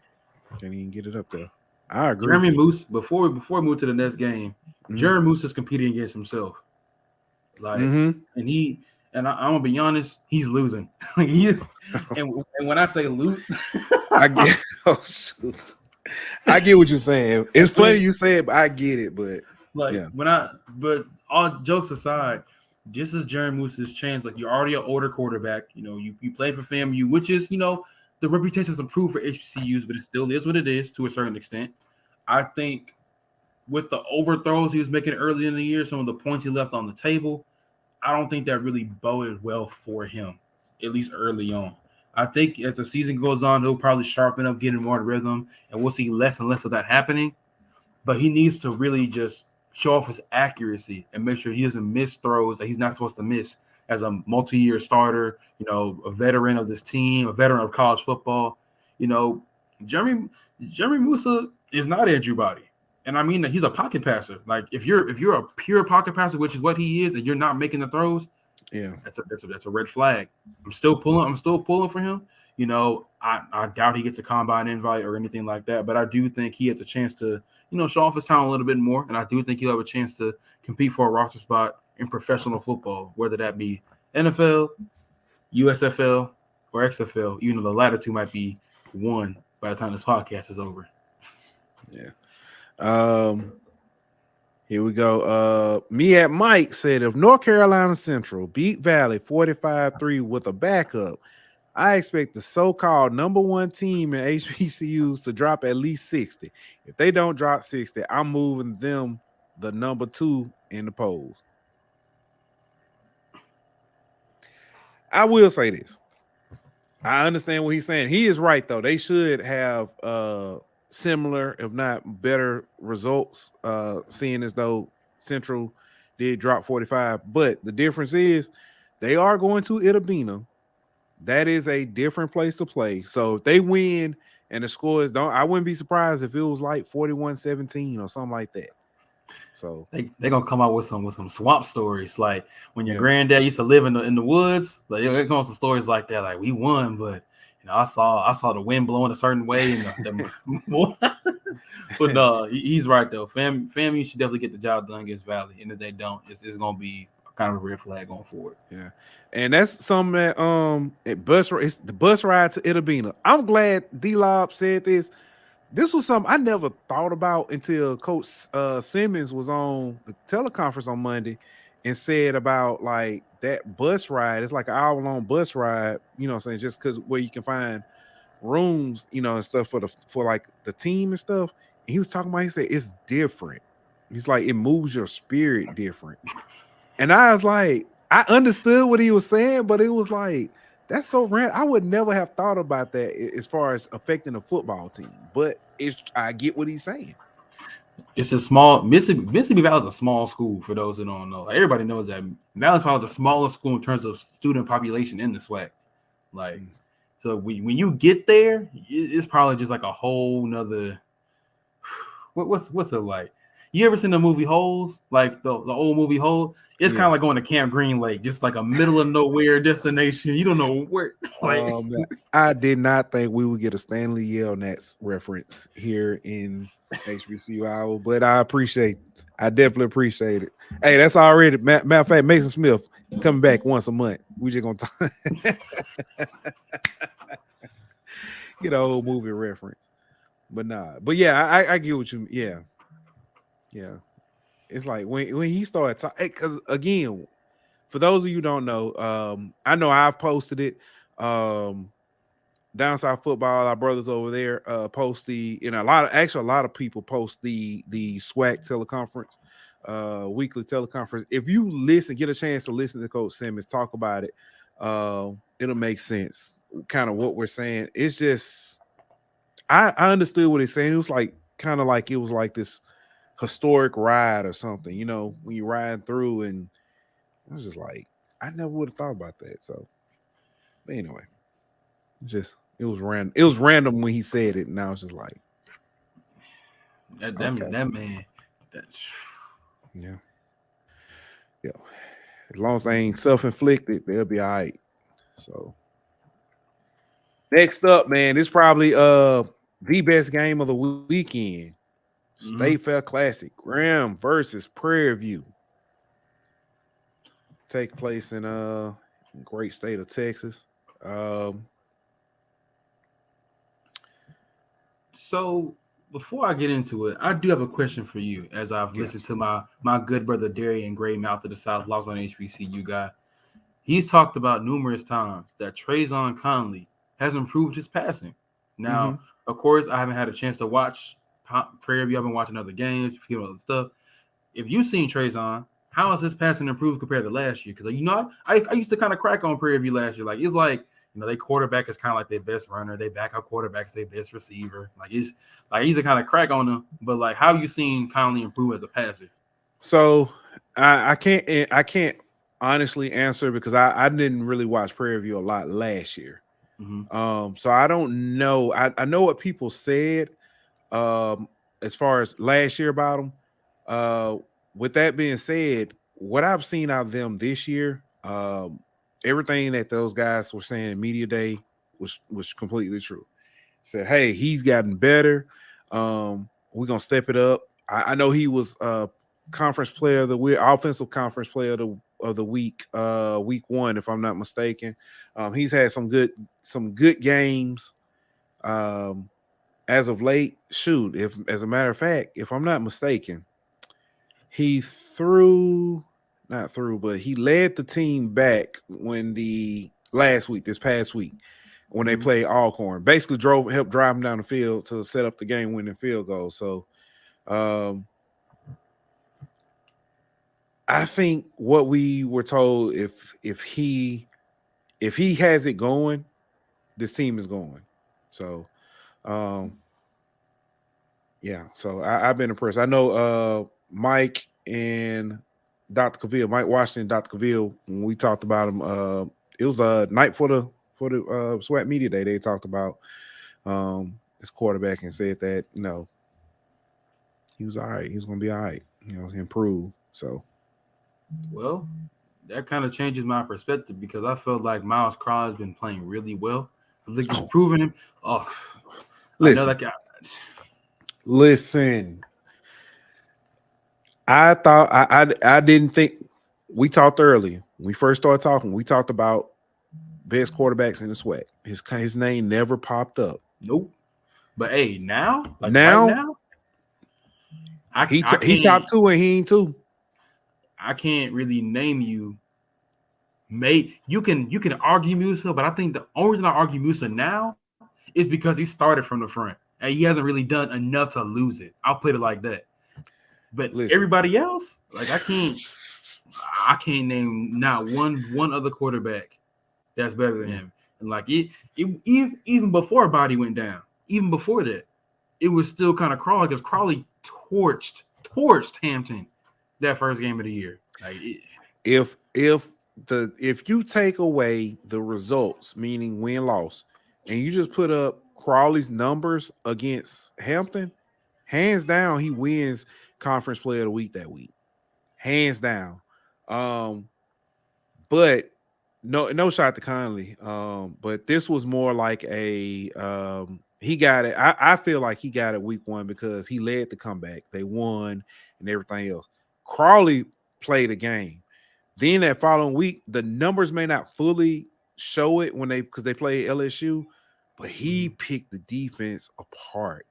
even get it up there. I agree. Jeremy Moose, before we move to the next game, Jeremy Moose is competing against himself. Like, and I'm gonna be honest, he's losing. and when I say lose, I get. Oh shoot. I get what you're saying. It's funny you say it, but I get it. But but all jokes aside, this is Jeremy Moose's chance. Like you're already an older quarterback. You play for FAMU, which is the reputation has improved for HBCUs, but it still is what it is to a certain extent. I think with the overthrows he was making early in the year, some of the points he left on the table, I don't think that really boded well for him, at least early on. I think as the season goes on, he'll probably sharpen up, getting more rhythm, and we'll see less and less of that happening. But he needs to really just show off his accuracy and make sure he doesn't miss throws that he's not supposed to miss as a multi-year starter, a veteran of this team, a veteran of college football. Jeremy Musa is not Andrew Body. And I mean that he's a pocket passer. Like if you're a pure pocket passer, which is what he is, and you're not making the throws, that's a red flag. I'm still pulling for him. I doubt he gets a combine invite or anything like that, but I do think he has a chance to, show off his talent a little bit more. And I do think he'll have a chance to compete for a roster spot in professional football, whether that be NFL, USFL, or XFL, even though the latter two might be won by the time this podcast is over. Yeah. Here we go. Me at Mike said, if North Carolina Central beat Valley 45-3 with a backup, I expect the so-called number one team in HBCUs to drop at least 60. If they don't drop 60, I'm moving them the number 2 in the polls. I will say this. I understand what he's saying. He is right, though. They should have similar, if not better, results, seeing as though Central did drop 45. But the difference is they are going to Itabena. That is a different place to play. So if they win and the scores don't, I wouldn't be surprised if it was like 41-17 or something like that. So they're gonna come out with some swamp stories, like when your granddad used to live in the woods. Like they're going some stories like that, like we won, but I saw the wind blowing a certain way, and but no, he's right though. FAMU should definitely get the job done against Valley, and if they don't, it's gonna be kind of a red flag going forward. Yeah, and that's something that it's the bus ride to Itabena. I'm glad D-Lob said this. This was something I never thought about until Coach Simmons was on the teleconference on Monday and said about like that bus ride. It's like an hour-long bus ride, saying just because where you can find rooms, and stuff for like the team and stuff. And he was talking about, he said it's different. He's like, it moves your spirit different. And I was like, I understood what he was saying, but it was like, that's so random. I would never have thought about that as far as affecting a football team. But I get what he's saying. It's a small Mississippi Valley is a small school for those who don't know. Like, everybody knows that Valley's probably the smallest school in terms of student population in the SWAC. Like, so when you get there, it's probably just like a whole nother. What's it like? You ever seen the movie Holes? Like the old movie Hole? It's kind of like going to Camp Green Lake, just like a middle of nowhere destination. You don't know where. Man, I did not think we would get a Stanley Yelnats reference here in HBCU Hour, but I definitely appreciate it. Hey, that's already matter of fact, Mason Smith coming back once a month. We just gonna talk. Get an old movie reference, but yeah, I get what you. Yeah. It's like when he started talking, because again, for those of you who don't know, I know I've posted it. Down South Football, our brothers over there post a lot of people post the SWAC teleconference, weekly teleconference. If you get a chance to listen to Coach Simmons talk about it, it'll make sense. Kind of what we're saying. It's just I understood what he's saying. It was like kind of like it was like this historic ride or something, when you ride through, and I was just like, I never would have thought about that. So, but anyway, it was random. It was random when he said it, and I was just like, that man. Yeah. As long as they ain't self-inflicted, they'll be all right. So, next up, man, this probably the best game of the weekend. State Fair Classic, Graham versus Prairie View. Take place in great state of Texas. So before I get into it, I do have a question for you. As I've listened to my good brother Darian Gray, Mouth of the South, Lost on HBCU guy. He's talked about numerous times that Trayvon Conley has improved his passing. Now, of course, I haven't had a chance to watch Prairie View. I've been watching other games, a few other stuff. If you've seen Trayvon, how has his passing improved compared to last year? Because I used to kind of crack on Prairie View last year. Like it's like their quarterback is kind of like their best runner. They backup quarterback's their best receiver. Like I used to kind of crack on them. But like, how have you seen Conley improve as a passer? So I can't honestly answer because I didn't really watch Prairie View a lot last year. So I don't know. I know what people said as far as last year about them. With that being said, what I've seen out of them this year, everything that those guys were saying in media day was completely true. Said, hey, he's gotten better. We're gonna step it up. I know he was conference player of the week, offensive conference player of the week, week 1, if I'm not mistaken. He's had some good games as of late. Shoot, if as a matter of fact, if I'm not mistaken, he but he led the team back when this past week, when they played Alcorn. Basically helped drive them down the field to set up the game-winning field goal. So I think what we were told, if he has it going, this team is going. So yeah. So I've been impressed. I know Mike and Dr. Cavill, Mike Washington, Dr. Cavill, when we talked about him, it was a night for the SWAT Media Day. They talked about his quarterback and said that he was all right. He was going to be all right. Improve. So, well, that kind of changes my perspective because I felt like Miles Crowley has been playing really well. I think he's proving him. Oh, listen, I know that guy. Listen. I thought I didn't think we talked earlier. When we first started talking, we talked about best quarterbacks in the SWAC. His name never popped up. Nope. But hey, now, right now, he top 2 and he ain't 2. I can't really name you. You can argue Musa, but I think the only reason I argue Musa now is because he started from the front and he hasn't really done enough to lose it. I'll put it like that. But everybody else, like I can't name not one other quarterback that's better than him. And like even before Body went down, even before that, it was still kind of Crawley because Crawley torched Hampton that first game of the year. Like if you take away the results, meaning win-loss, and you just put up Crawley's numbers against Hampton, hands down, he wins Conference Player of the Week that week. Hands down. But no shot to Conley. But this was more like a he got it. I feel like he got it week 1 because he led the comeback. They won and everything else. Crawley played a game. Then that following week, the numbers may not fully show it because they played LSU, but he picked the defense apart.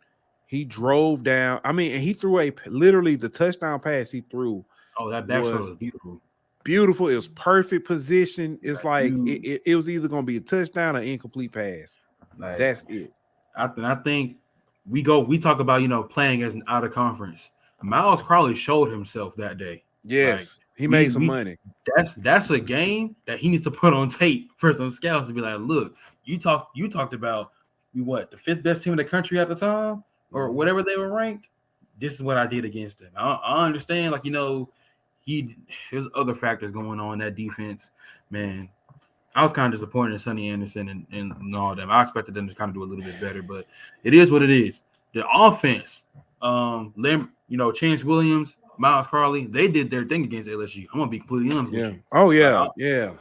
He drove down. I mean, and he threw literally the touchdown pass he threw. Oh, that back was beautiful. Beautiful. It was perfect position. It's like it was either going to be a touchdown or incomplete pass. Like, that's it. I think we talk about playing as an out of conference. Miles Crowley showed himself that day. Yes, he made some money. That's a game that he needs to put on tape for some scouts to be like, look, you talked about the 5th best team in the country at the time or whatever they were ranked. This is what I did against him. I understand, there's other factors going on in that defense, man. I was kind of disappointed in Sonny Anderson and all them. I expected them to kind of do a little bit better, but it is what it is. The offense, Chance Williams, Miles Crowley, they did their thing against LSU. I'm gonna be completely honest with you. Oh yeah, yeah.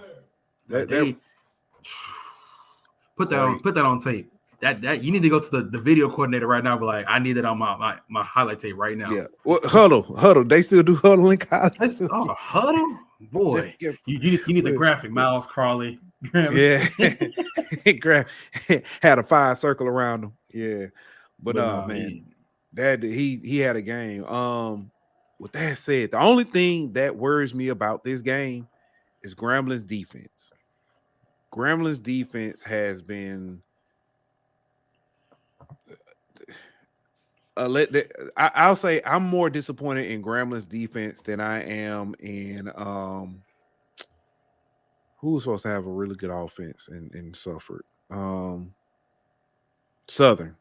They put that on tape. That you need to go to the video coordinator right now. But like, I need it on my highlight tape right now. Yeah. Well, huddle. They still do huddle in college. Huddle, boy. You need the graphic. Miles Crowley. Yeah. Had a 5 circle around him. Yeah. But man, that he had a game. With that said, the only thing that worries me about this game is Grambling's defense. Grambling's defense has been I'll say I'm more disappointed in Grambling's defense than I am in who's supposed to have a really good offense and suffered. Southern.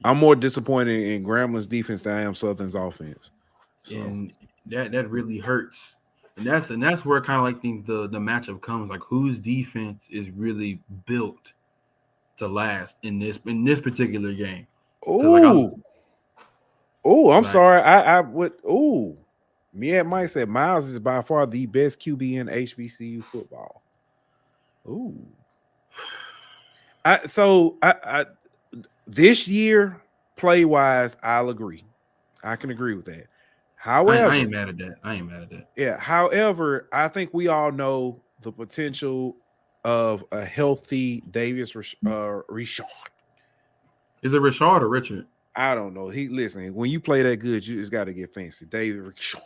I'm more disappointed in Grambling's defense than I am Southern's offense. So. And that really hurts. And that's where kind of like the matchup comes, like whose defense is really built to last in this particular game. I'm sorry. I would. Oh, me and Mike said Miles is by far the best QB in HBCU football. Ooh. I this year, play wise, I'll agree. I can agree with that. However, I ain't mad at that. Yeah. However, I think we all know the potential of a healthy Davis Richard. Is it Richard or Richard? I don't know. When you play that good, you just got to get fancy. David Richard.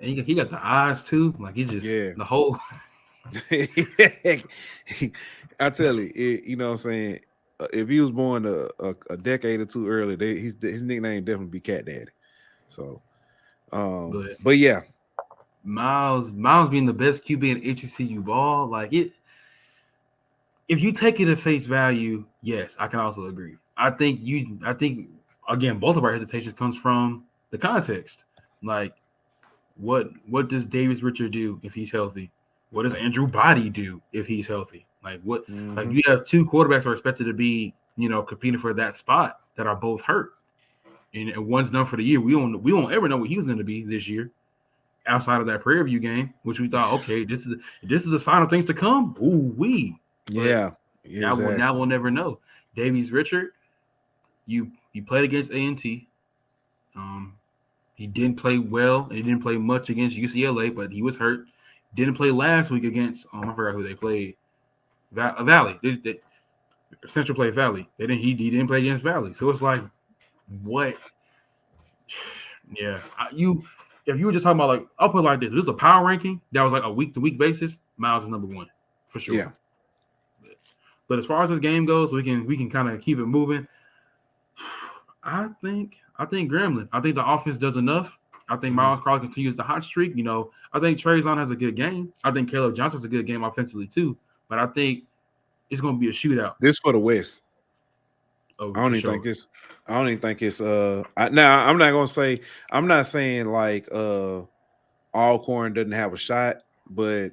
And he got the eyes too. Like he just the whole. I tell you, you know what I'm saying? If he was born a decade or two early, his nickname definitely be Cat Daddy. So, but yeah, Miles being the best QB in HBCU ball, like it. If you take it at face value, yes, I can also agree. I think again, both of our hesitations comes from the context. Like, what does Davis Richard do if he's healthy? What does Andrew Body do if he's healthy? Like what? Mm-hmm. Like you have two quarterbacks are expected to be, competing for that spot that are both hurt, and one's done for the year. We won't ever know what he was going to be this year, outside of that Prairie View game, which we thought, okay, this is a sign of things to come. Ooh wee, exactly. Now we'll never know. Davies Richard, you played against A&T. He didn't play well, and he didn't play much against UCLA, but he was hurt. Didn't play last week against I forgot who they played. Valley. They Central played Valley. He didn't play against Valley. So it's like, what? Yeah. If you were just talking about, like, I'll put it like this. If this is a power ranking that was like a week-to-week basis, Miles is number one for sure. Yeah. But as far as this game goes, we can kind of keep it moving. I think Grambling. I think the offense does enough. I think Miles Crowley continues the hot streak. I think Trezon has a good game. I think Caleb Johnson has a good game offensively too. But I think it's going to be a shootout. This for the West. I don't even think it's. Now I'm not going to say. I'm not saying like Alcorn doesn't have a shot, but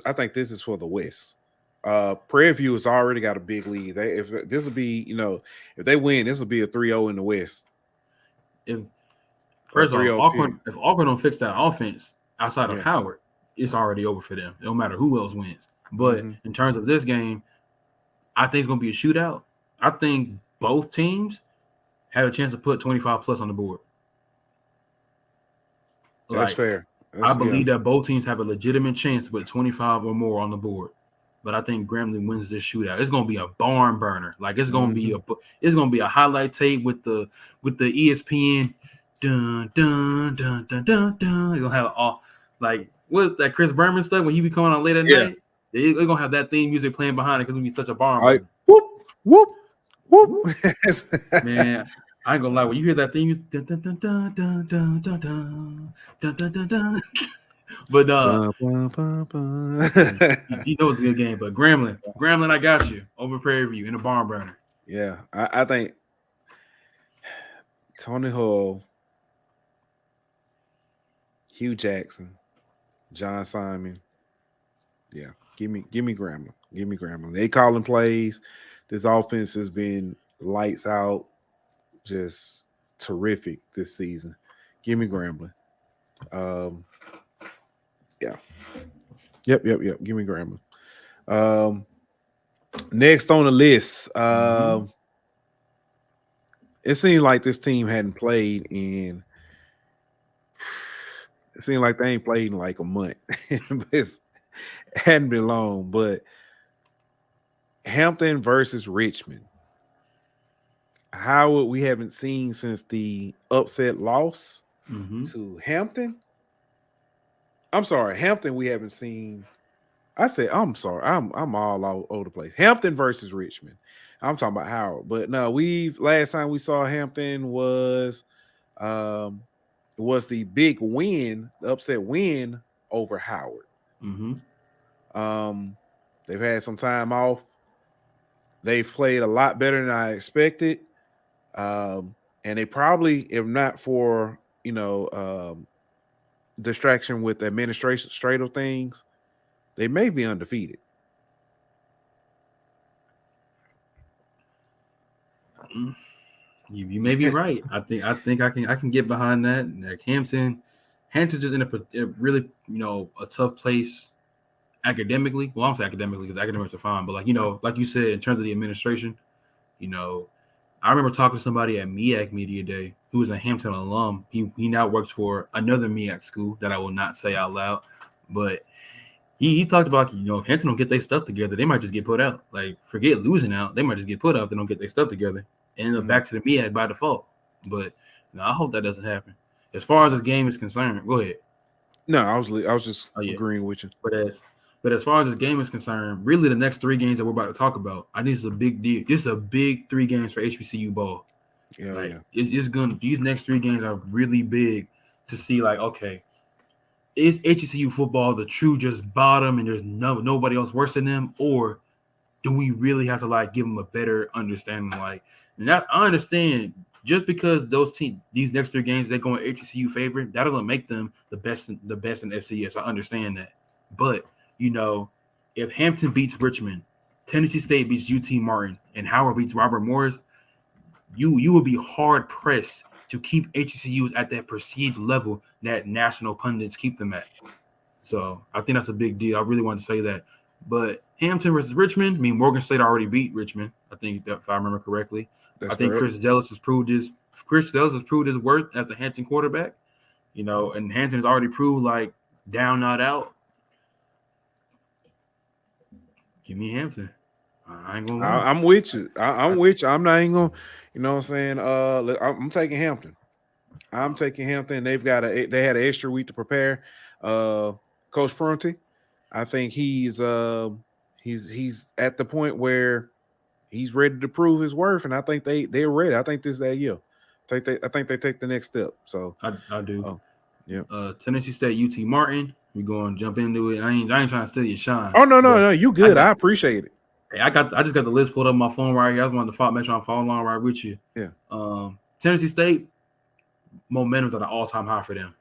I think this is for the West. Prairie View has already got a big lead. If they win, this will be a 3-0 in the West. First of all, if Alcorn don't fix that offense outside of Howard, it's already over for them. No matter who else wins. But in terms of this game, I think it's going to be a shootout. I think both teams have a chance to put 25 plus on the board. That's fair. I believe that both teams have a legitimate chance to put 25 or more on the board. But I think Grambling wins this shootout. It's gonna be a barn burner. Like it's gonna be a highlight tape with the ESPN. Dun dun dun dun dun dun. You're gonna have all like what's that Chris Berman stuff when he be coming on late at night. They're gonna have that theme music playing behind it because it'll be such a barn burner. Whoop whoop whoop. Man, I ain't gonna lie. When you hear that theme music, dun dun dun dun dun dun dun dun dun dun dun. But you know it's a good game. But Grambling, I got you over Prairie View in a barn burner. Yeah, I think Tony Hull, Hugh Jackson, John Simon. Yeah, give me Grambling. Give me Grambling. They calling plays. This offense has been lights out, just terrific this season. Give me Grambling. Yeah. Yep. Give me Grambling. Next on the list, it seems like this team hadn't played in. It seems like they ain't played in like a month. It hadn't been long, but Hampton versus Richmond. How we haven't seen since the upset loss to Hampton. I'm sorry, Hampton we haven't seen I said, I'm sorry. I'm all over the place. Hampton versus Richmond. I'm talking about Howard. But no, last time we saw Hampton was the big win, the upset win over Howard. Mm-hmm. They've had some time off. They've played a lot better than I expected. And they probably, if not for, distraction with administrative things, they may be undefeated. You may be right. I think I can get behind that. Like Hampton's just in a really a tough place academically. Well, I don't say academically because academics are fine, but like like you said, in terms of the administration, I remember talking to somebody at MEAC Media Day who was a Hampton alum. He now works for another MEAC school that I will not say out loud, but he talked about if Hampton don't get their stuff together, they might just get put out. Like forget losing out, they might just get put out if they don't get their stuff together and end up back to the MEAC by default. But I hope that doesn't happen. As far as this game is concerned, go ahead. No, I was just agreeing with you. But as far as this game is concerned, really the next 3 games that we're about to talk about, I think it's a big deal. This is a big 3 games for HBCU ball. Yeah, It's gonna. These next 3 games are really big to see. Like, okay, is HBCU football the true just bottom and there's nobody else worse than them, or do we really have to give them a better understanding? And I understand just because these next 3 games they're going HBCU favorite, that doesn't make them the best in FCS. I understand that, but if Hampton beats Richmond, Tennessee State beats UT Martin, and Howard beats Robert Morris, you will be hard pressed to keep HBCUs at that perceived level that national pundits keep them at. So I think that's a big deal. I really want to say that. But Hampton versus Richmond, Morgan State already beat Richmond. I think that if I remember correctly. I think correct. Chris Zealous has proved his worth as the Hampton quarterback. And Hampton has already proved down, not out. Give me Hampton. I ain't gonna lie. I'm with you. I'm with you. I'm not even gonna, you know what I'm saying? I'm taking Hampton. I'm taking Hampton. They had an extra week to prepare. Coach Prunty, I think he's at the point where he's ready to prove his worth, and I think they're ready. I think this is that year. I think they take the next step. So I do. Yeah. Tennessee State, UT Martin. We're going to jump into it. I ain't trying to steal your shine. Oh no, you good. I appreciate it. Hey, I just got the list pulled up on my phone right here. I just wanted to make sure I'm following along right with you. Yeah. Tennessee State, momentum's at an all-time high for them.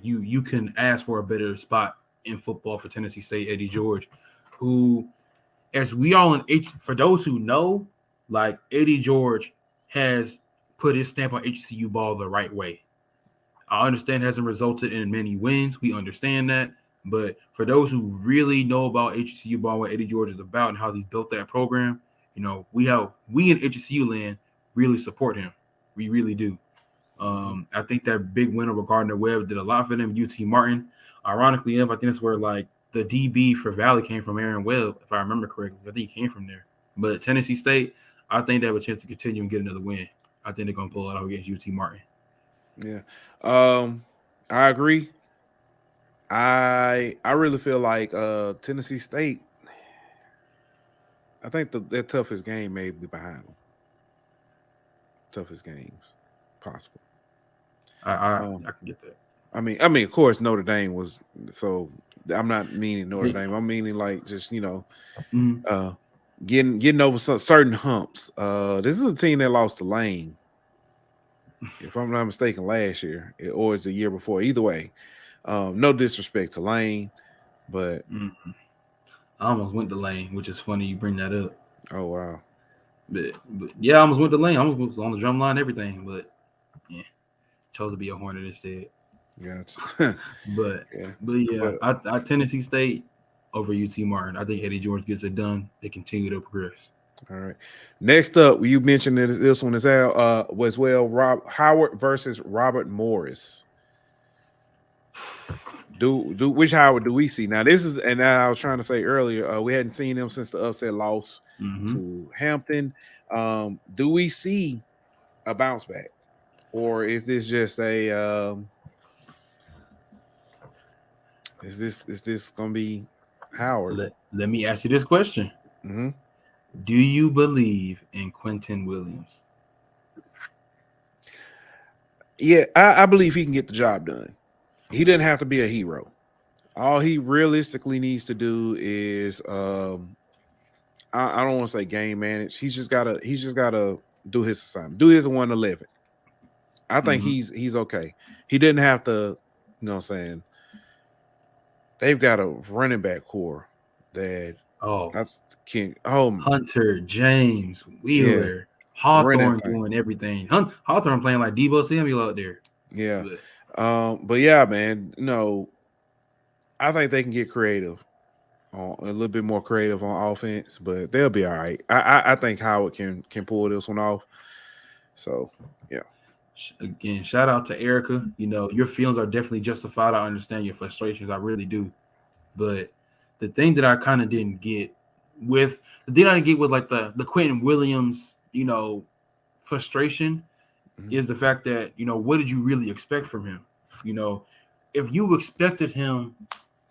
You can ask for a better spot in football for Tennessee State. Eddie George, who, as we all for those who know, Eddie George has put his stamp on HCU ball the right way. I understand it hasn't resulted in many wins. We understand that. But for those who really know about HCU ball, what Eddie George is about and how he's built that program, we in HCU land really support him. We really do. I think that big win over Gardner-Webb did a lot for them. UT Martin, ironically enough, I think that's where the DB for Valley came from, Aaron Webb, if I remember correctly. I think he came from there. But Tennessee State, I think they have a chance to continue and get another win. I think they're gonna pull it out against UT Martin. Yeah, I agree. I really feel like Tennessee State, I think their toughest game may be behind them. Toughest games possible. I can get that. I mean, of course, Notre Dame was. So I'm not meaning Notre Dame. I'm meaning just getting over some certain humps. This is a team that lost to Lane, if I'm not mistaken, last year or it's the year before. Either way, no disrespect to Lane, but I almost went to Lane, which is funny you bring that up. Oh wow. But yeah, I almost went to Lane. I almost was on the drum line and everything, but yeah, chose to be a Hornet instead. Gotcha. but I Tennessee State over UT Martin. I think Eddie George gets it done. They continue to progress. All right. Next up, you mentioned that this one is out as well. Howard versus Robert Morris. Which Howard do we see now? This is, and I was trying to say earlier, we hadn't seen him since the upset loss to Hampton. Do we see a bounce back, or is this just a? Is this gonna be Howard? Let me ask you this question. Mm-hmm. Do you believe in Quentin Williams? Yeah, I believe he can get the job done. He didn't have to be a hero. All he realistically needs to do is I don't want to say game manage. He's just gotta do his assignment, do his 111. I think he's okay. He didn't have to, you know what I'm saying. They've got a running back core that Hunter, James, Wheeler, Hawthorne doing everything. Hawthorne playing like Debo Samuel out there. Yeah. But yeah, man, I think they can get creative, a little bit more creative on offense, but they'll be all right. I think Howard can pull this one off. So yeah. Again, shout out to Erica. Your feelings are definitely justified. I understand your frustrations. I really do. But the thing that I kind of didn't get with like the Quentin Williams, frustration is the fact that, what did you really expect from him? If you expected him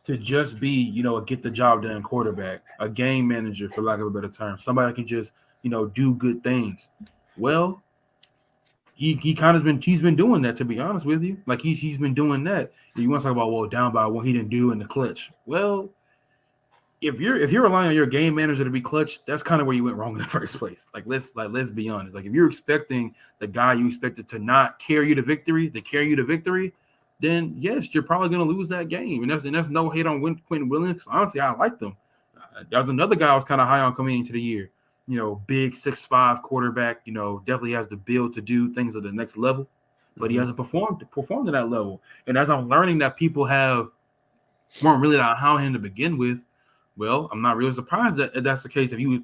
to just be, a get the job done quarterback, a game manager, for lack of a better term, somebody that can just, do good things. Well, he's been doing that, to be honest with you. Like he's been doing that. You want to talk about down by what he didn't do in the clutch. Well, if you're relying on your game manager to be clutch, that's kind of where you went wrong in the first place. Let's be honest. Like if you're expecting the guy you expected to not carry you to victory, then yes, you're probably going to lose that game. And that's no hate on Quentin Williams. Honestly, I liked him. There was another guy I was kind of high on coming into the year. Big 6'5" quarterback, definitely has the build to do things at the next level, but he hasn't performed at that level. And as I'm learning that people weren't really that high on him to begin with, well, I'm not really surprised that that's the case. If you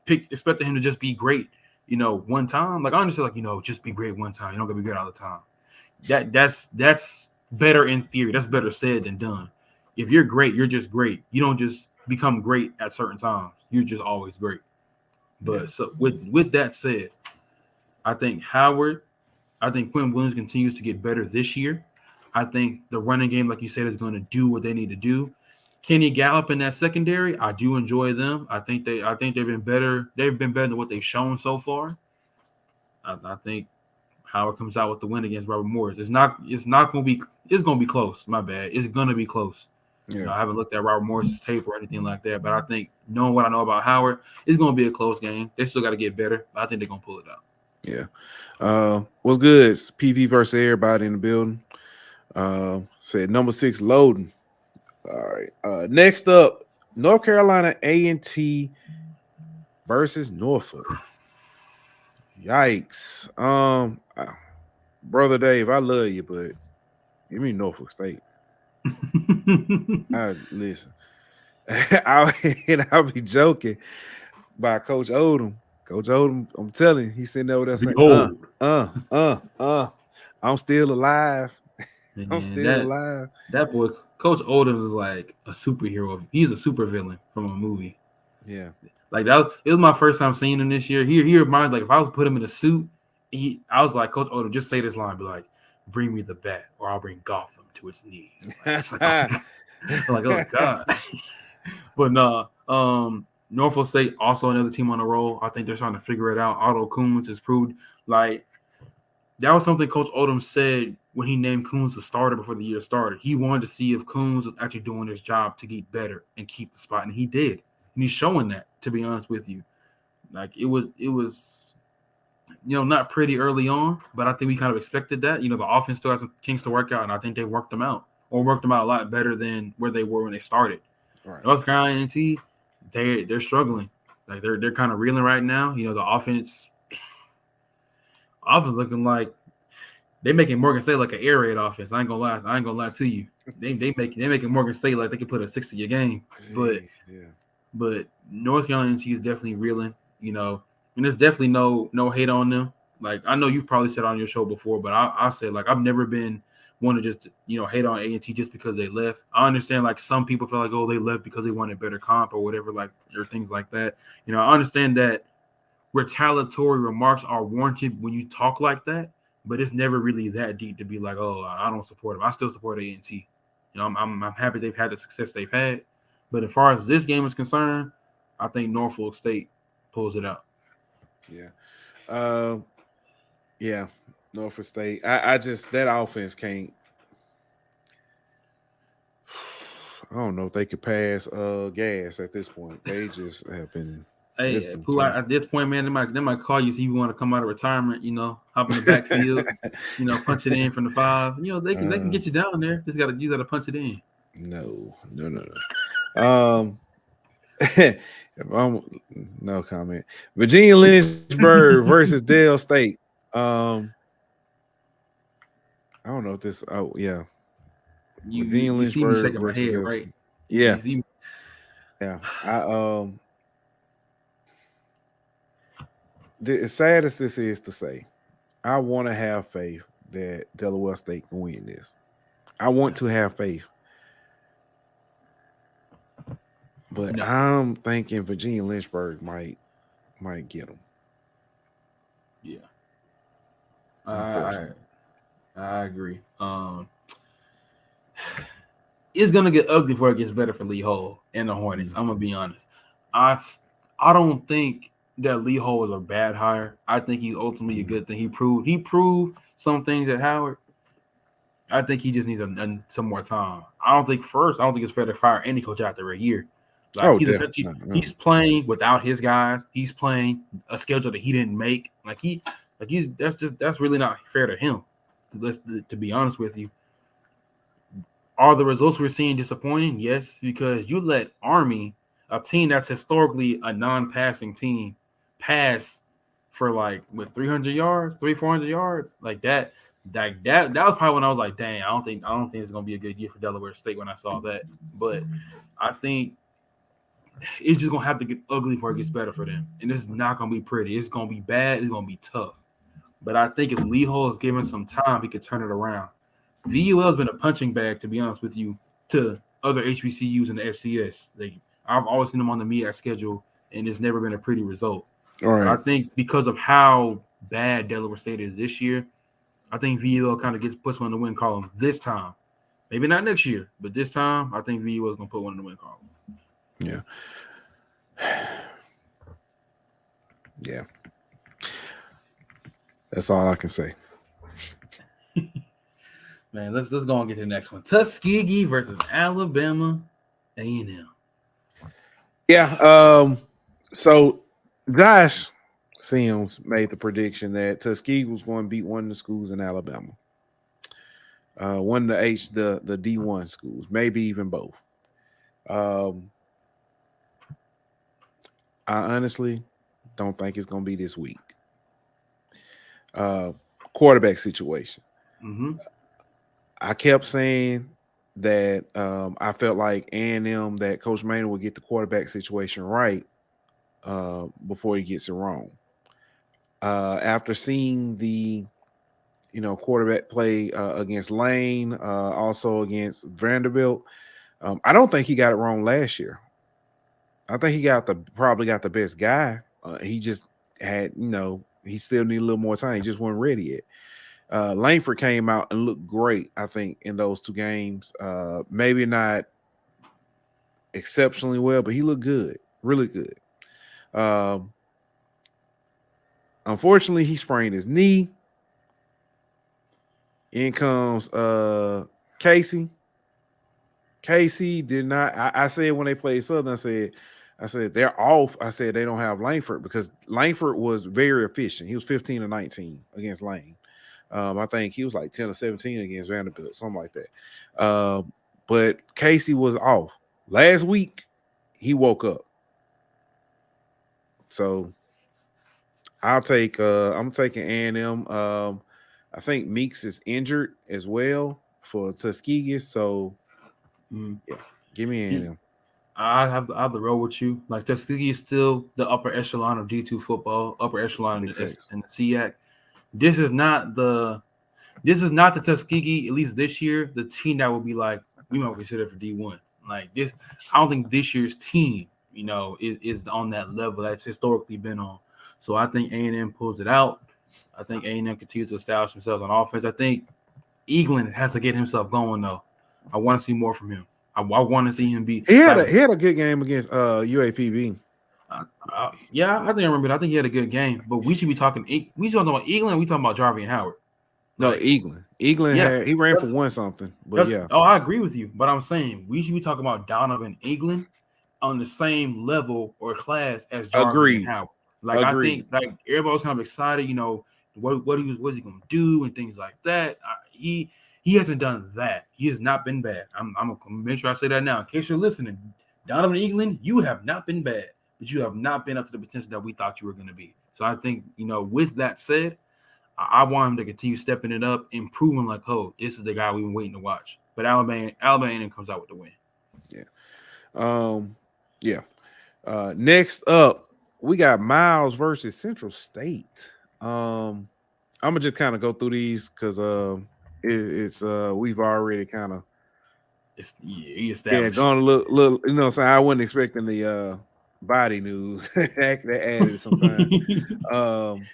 expected him to just be great, one time, like I understand, like, just be great one time. You don't gotta be great all the time. That's better in theory. That's better said than done. If you're great, you're just great. You don't just become great at certain times. You're just always great. But so with that said, I think Quentin Williams continues to get better this year. I think the running game, like you said, is going to do what they need to do. Kenny Gallup in that secondary, I do enjoy them. I think they've been better. They've been better than what they've shown so far. I think Howard comes out with the win against Robert Morris. It's going to be close. My bad. It's going to be close. Yeah. I haven't looked at Robert Morris's tape or anything like that, but I think knowing what I know about Howard, it's going to be a close game. They still got to get better, but I think they're going to pull it out. Yeah. What's good? It's PV versus everybody in the building. Said number 6 loading. All right. Next up, North Carolina A&T versus Norfolk. Yikes. Brother Dave, I love you, but give me Norfolk State. Listen, I'll be joking by Coach Odom. Coach Odom, I'm telling you, he's sitting there with us saying, I'm still alive. I'm still alive. That boy, Coach Odom is like a superhero. He's a supervillain from a movie. Yeah. Like it was my first time seeing him this year. He reminds, like, if I was to put him in a suit, I was like, Coach Odom, just say this line, be like, bring me the bat or I'll bring Gotham to its knees. Like, oh God. But no, Norfolk State also another team on the roll. I think they're trying to figure it out. Otto Coons has proved, like, that was something Coach Odom said when he named Coons the starter before the year started. He wanted to see if Coons was actually doing his job to get better and keep the spot, and he did. And he's showing that, to be honest with you. Like, it was not pretty early on, but I think we kind of expected that. The offense still has some kinks to work out, and I think they worked them out a lot better than where they were when they started. Right. North Carolina A&T, they're struggling. Like, they're kind of reeling right now. The offense looking like they're making Morgan State like an air raid offense. I ain't gonna lie to you. They making Morgan State like they could put a 60 a game. But North Carolina A&T is definitely reeling. And there's definitely no hate on them. Like, I know you've probably said on your show before, but I said, like, I've never been one to just hate on A&T just because they left. I understand, like, some people feel like, oh, they left because they wanted better comp or whatever, like, or things like that. I understand that retaliatory remarks are warranted when you talk like that, but it's never really that deep to be like, oh, I don't support them. I still support A&T. I'm happy they've had the success they've had, But as far as this game is concerned, I think Norfolk State pulls it out. Yeah. Yeah. Norfolk State. I just, that offense can't. I don't know if they could pass gas at this point. They just have been. Hey, Pooh, at this point, man, they might call you if you want to come out of retirement, hop in the backfield, punch it in from the 5. They can get you down there. Just you gotta punch it in. No. No comment. Virginia Lynchburg versus Dale State. I don't know if this. Oh yeah. You see me shaking my head, right? Yeah. You see me? Yeah. As sad as this is to say, I want to have faith that Delaware State can win this. I want to have faith. But I'm thinking Virginia Lynchburg might get them. Yeah. I agree. It's gonna get ugly before it gets better for Lee Hole and the Hornets. I'm gonna be honest. I don't think that Lee Hole is a bad hire. I think he's ultimately a good thing. He proved some things at Howard. I think he just needs some more time. I don't think it's fair to fire any coach after a year. He's playing without his guys. He's playing a schedule that he didn't make. That's really not fair to him. To be honest with you. Are the results we're seeing disappointing? Yes, because you let Army, a team that's historically a non-passing team, pass for 300 yards, 400 yards, like that. That was probably when I was like, dang, I don't think it's gonna be a good year for Delaware State when I saw that. But I think it's just gonna have to get ugly before it gets better for them. And it's not gonna be pretty. It's gonna be bad, it's gonna be tough. But I think if Lee Hole is given some time, he could turn it around. VUL has been a punching bag, to be honest with you, to other HBCUs in the FCS. I've always seen them on the MEAC schedule, and it's never been a pretty result. All right. But I think because of how bad Delaware State is this year, I think VUL kind of puts one in the win column this time. Maybe not next year, but this time, I think VUL is going to put one in the win column. Yeah. Yeah. That's all I can say. Man, let's go and get to the next one. Tuskegee versus Alabama A&M. Yeah. So Josh Sims made the prediction that Tuskegee was going to beat one of the schools in Alabama. One of the D1 schools, maybe even both. I honestly don't think it's going to be this week. Quarterback situation. Mm-hmm. I kept saying that I felt like A&M, that Coach Maynard would get the quarterback situation right before he gets it wrong. After seeing the quarterback play against Lane, also against Vanderbilt, I don't think he got it wrong last year. I think he probably got the best guy. He just had, he still need a little more time. He just wasn't ready yet. Langford came out and looked great, I think, in those two games. Maybe not exceptionally well, but he looked good, really good. Unfortunately, he sprained his knee. In comes Casey. Casey did not. I said when they played Southern, I said they're off. I said they don't have Langford because Langford was very efficient. He was 15-19 against Lane. I think he was like 10-17 against Vanderbilt, something like that. But Casey was off. Last week, he woke up. So I'm taking A&M. I think Meeks is injured as well for Tuskegee. So yeah, give me A&M. I have to roll with you. Like Tuskegee is still the upper echelon of D2 football, upper echelon in the SEAC. This is not the Tuskegee, at least this year, the team that would be like, we might consider for D1. Like this, I don't think this year's team, is on that level that's historically been on. So I think A&M pulls it out. I think A&M continues to establish themselves on offense. I think Eaglin has to get himself going, though. I want to see more from him. I want to see him be. He had a good game against UAPB. Yeah, I think I remember. I think he had a good game. But we should be talking. We talking about England. We talking about Jarvie and Howard. No, England. England he ran for one something. But yeah. Oh, I agree with you. But I'm saying we should be talking about Donovan England on the same level or class as Jarvie and Howard. Like I think like everybody was kind of excited. You know what's he gonna do and things like that. He hasn't done that. He has not been bad. I'm gonna make sure I say that now in case you're listening. Donovan England, you have not been bad, but you have not been up to the potential that we thought you were going to be. So I think, with that said, I want him to continue stepping it up, improving like, oh, this is the guy we've been waiting to watch. But Alabama comes out with the win. Yeah. Next up, we got Miles versus Central State. I'm gonna just kind of go through these because it's we've already kind of gone a little you know what I'm saying. I wasn't expecting the body news that added sometimes.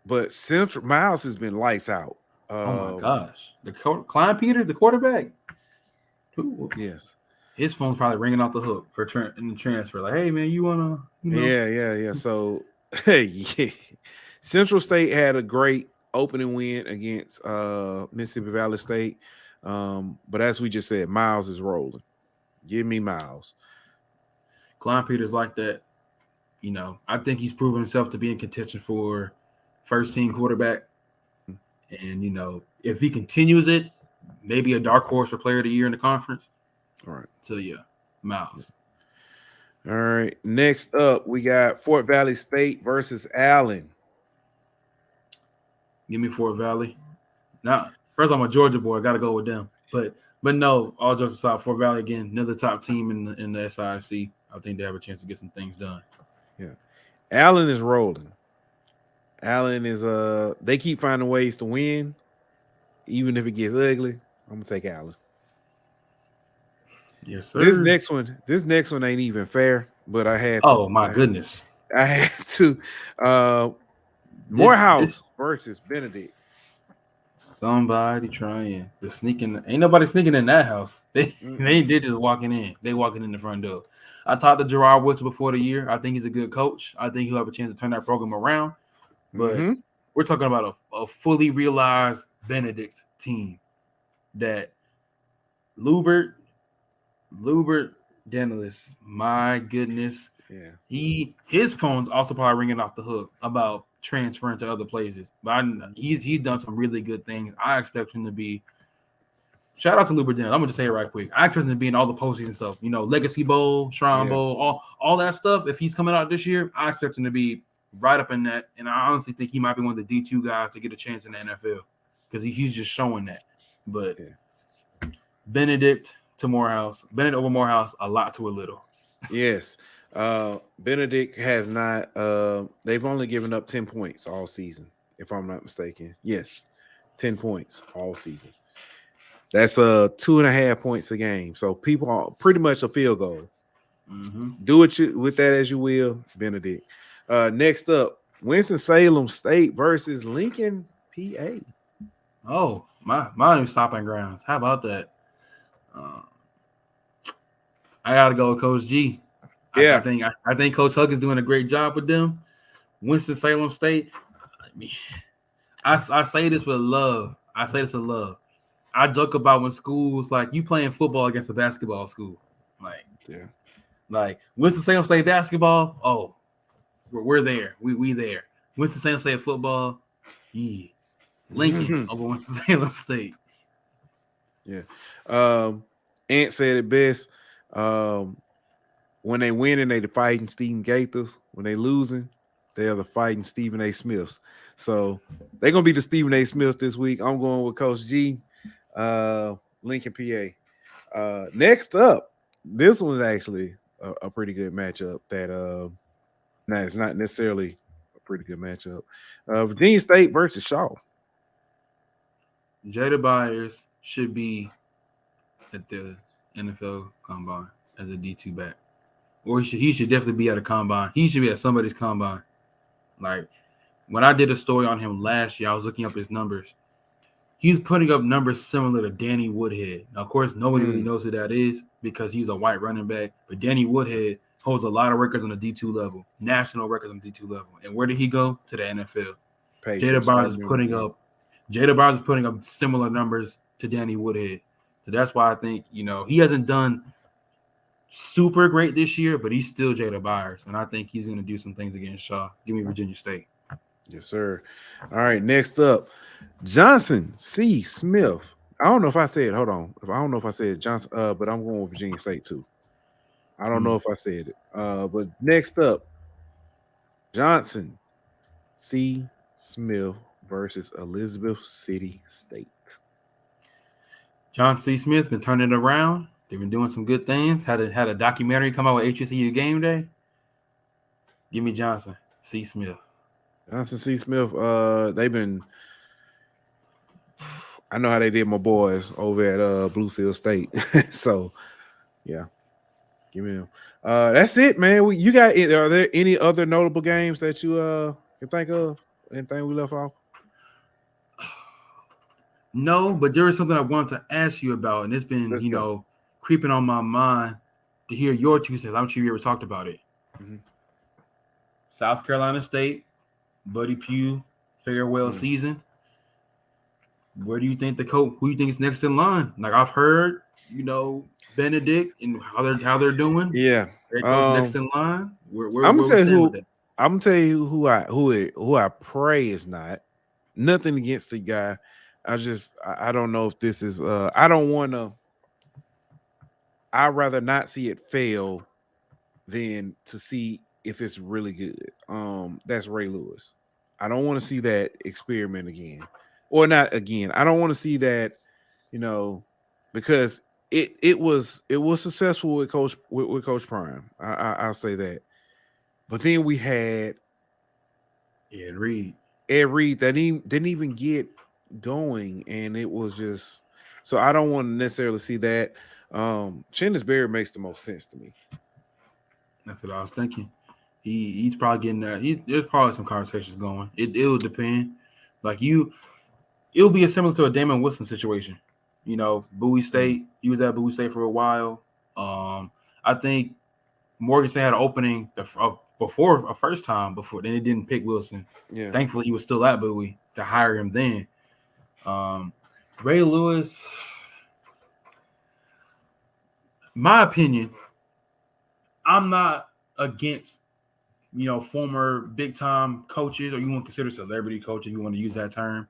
But Central Miles has been lights out. Oh my gosh, Klein Peter, the quarterback. Yes, his phone's probably ringing off the hook for in the transfer. Like, hey man, you wanna? Yeah. So Central State had a great opening win against Mississippi Valley State. But as we just said, Miles is rolling. Give me Miles. Klein Peters like that. I think he's proven himself to be in contention for first team quarterback. And, if he continues it, maybe a dark horse for player of the year in the conference. All right. So, yeah, Miles. All right. Next up, we got Fort Valley State versus Allen. Give me Fort Valley. Now, first, I'm a Georgia boy. I got to go with them. But no, all jokes aside, Fort Valley, again, another top team in the SIC. I think they have a chance to get some things done. Yeah. Allen is rolling. Allen is they keep finding ways to win, even if it gets ugly. I'm gonna take Allen. Yes, sir. This next one ain't even fair, but I had goodness. I had to Morehouse versus Benedict. Somebody trying to sneak in. Ain't nobody sneaking in that house. They just walking in. They walking in the front door. I talked to Gerard Woods before the year. I think he's a good coach. I think he'll have a chance to turn that program around. But we're talking about a fully realized Benedict team that Lubert Danilis, my goodness. Yeah. His phone's also probably ringing off the hook about transferring to other places. But he's done some really good things. I expect him to be shout out to Lubert Danilis. I'm gonna just say it right quick. I expect him to be in all the postseason stuff, Legacy Bowl, Shrine Bowl, all that stuff. If he's coming out this year, I expect him to be right up in that. And I honestly think he might be one of the D2 guys to get a chance in the NFL because he's just showing that. But Benedict over Morehouse, a lot to a little. Yes. Benedict has not they've only given up 10 points all season, if I'm not mistaken. Yes, 10 points all season. That's 2.5 points a game. So people are pretty much a field goal. Do it with that as you will, Benedict. Next up, Winston-Salem State versus Lincoln, PA. Oh, my new stopping grounds. How about that? I gotta go with Coach G. Yeah, I think Coach Huck is doing a great job with them. Winston-Salem State. I say this with love. I joke about when schools like you playing football against a basketball school, like Winston-Salem State basketball. Oh, we're there. We there. Winston-Salem State football. Yeah. Lincoln over Winston-Salem State. Yeah. Ant said it best. When they winning, they the fighting Stephen Gaithers. When they losing, they are the fighting Stephen A. Smiths. So they're gonna be the Stephen A. Smiths this week. I'm going with Coach G. Lincoln, PA. Next up, this one's actually a pretty good matchup. It's not necessarily a pretty good matchup. Virginia State versus Shaw. Jada Byers should be at the NFL Combine as a D2 back. Or he should definitely be at a combine. He should be at somebody's combine. Like when I did a story on him last year, I was looking up his numbers. he's putting up numbers similar to Danny Woodhead. Now, of course, nobody really knows who that is because he's a white running back. But Danny Woodhead holds a lot of records on the D2 level, national records on the D2 level. And where did he go? To the NFL. Jada Byers is putting up similar numbers to Danny Woodhead. So that's why I think, he hasn't done super great this year, but he's still Jada Byers. And I think he's going to do some things against Shaw. Give me Virginia State. Yes, sir. All right, next up, Johnson C. Smith. I don't know if I said, hold on. I don't know if I said Johnson, but I'm going with Virginia State too. I don't know if I said it. But next up, Johnson C. Smith versus Elizabeth City State. Johnson C. Smith been turning it around. They've been doing some good things. Had a documentary come out with HBCU Game Day. Give me Johnson C. Smith. Johnson C. Smith, they've been. I know how they did my boys over at Bluefield State. So, yeah, give me them. That's it, man. You got? Are there any other notable games that you can think of? Anything we left off? No, but there is something I wanted to ask you about, and it's been creeping on my mind to hear your 2 cents. I'm sure you ever talked about it. Mm-hmm. South Carolina State, Buddy Pugh, farewell season. Where do you think who do you think is next in line? Like I've heard, Benedict and how they're doing. Yeah, next in line. I'm gonna tell you who I pray is not. Nothing against the guy. I don't know if this is. I don't want to. I'd rather not see it fail than to see if it's really good. That's Ray Lewis. I don't want to see that experiment again. Or not again. I don't want to see that, because it was successful with Coach Prime. I'll say that. But then we had Ed Reed that didn't even get going, and it was just so I don't want to necessarily see that. Chandler Berry makes the most sense to me. That's what I was thinking. He's probably getting that. There's probably some conversations going. It'll depend. It'll be similar to a Damon Wilson situation. Bowie State. He was at Bowie State for a while. I think Morgan State had an opening before a first time before. Then they didn't pick Wilson. Yeah. Thankfully, he was still at Bowie to hire him then. Ray Lewis, my opinion, I'm not against, former big time coaches, or you want to consider celebrity coaches, you want to use that term.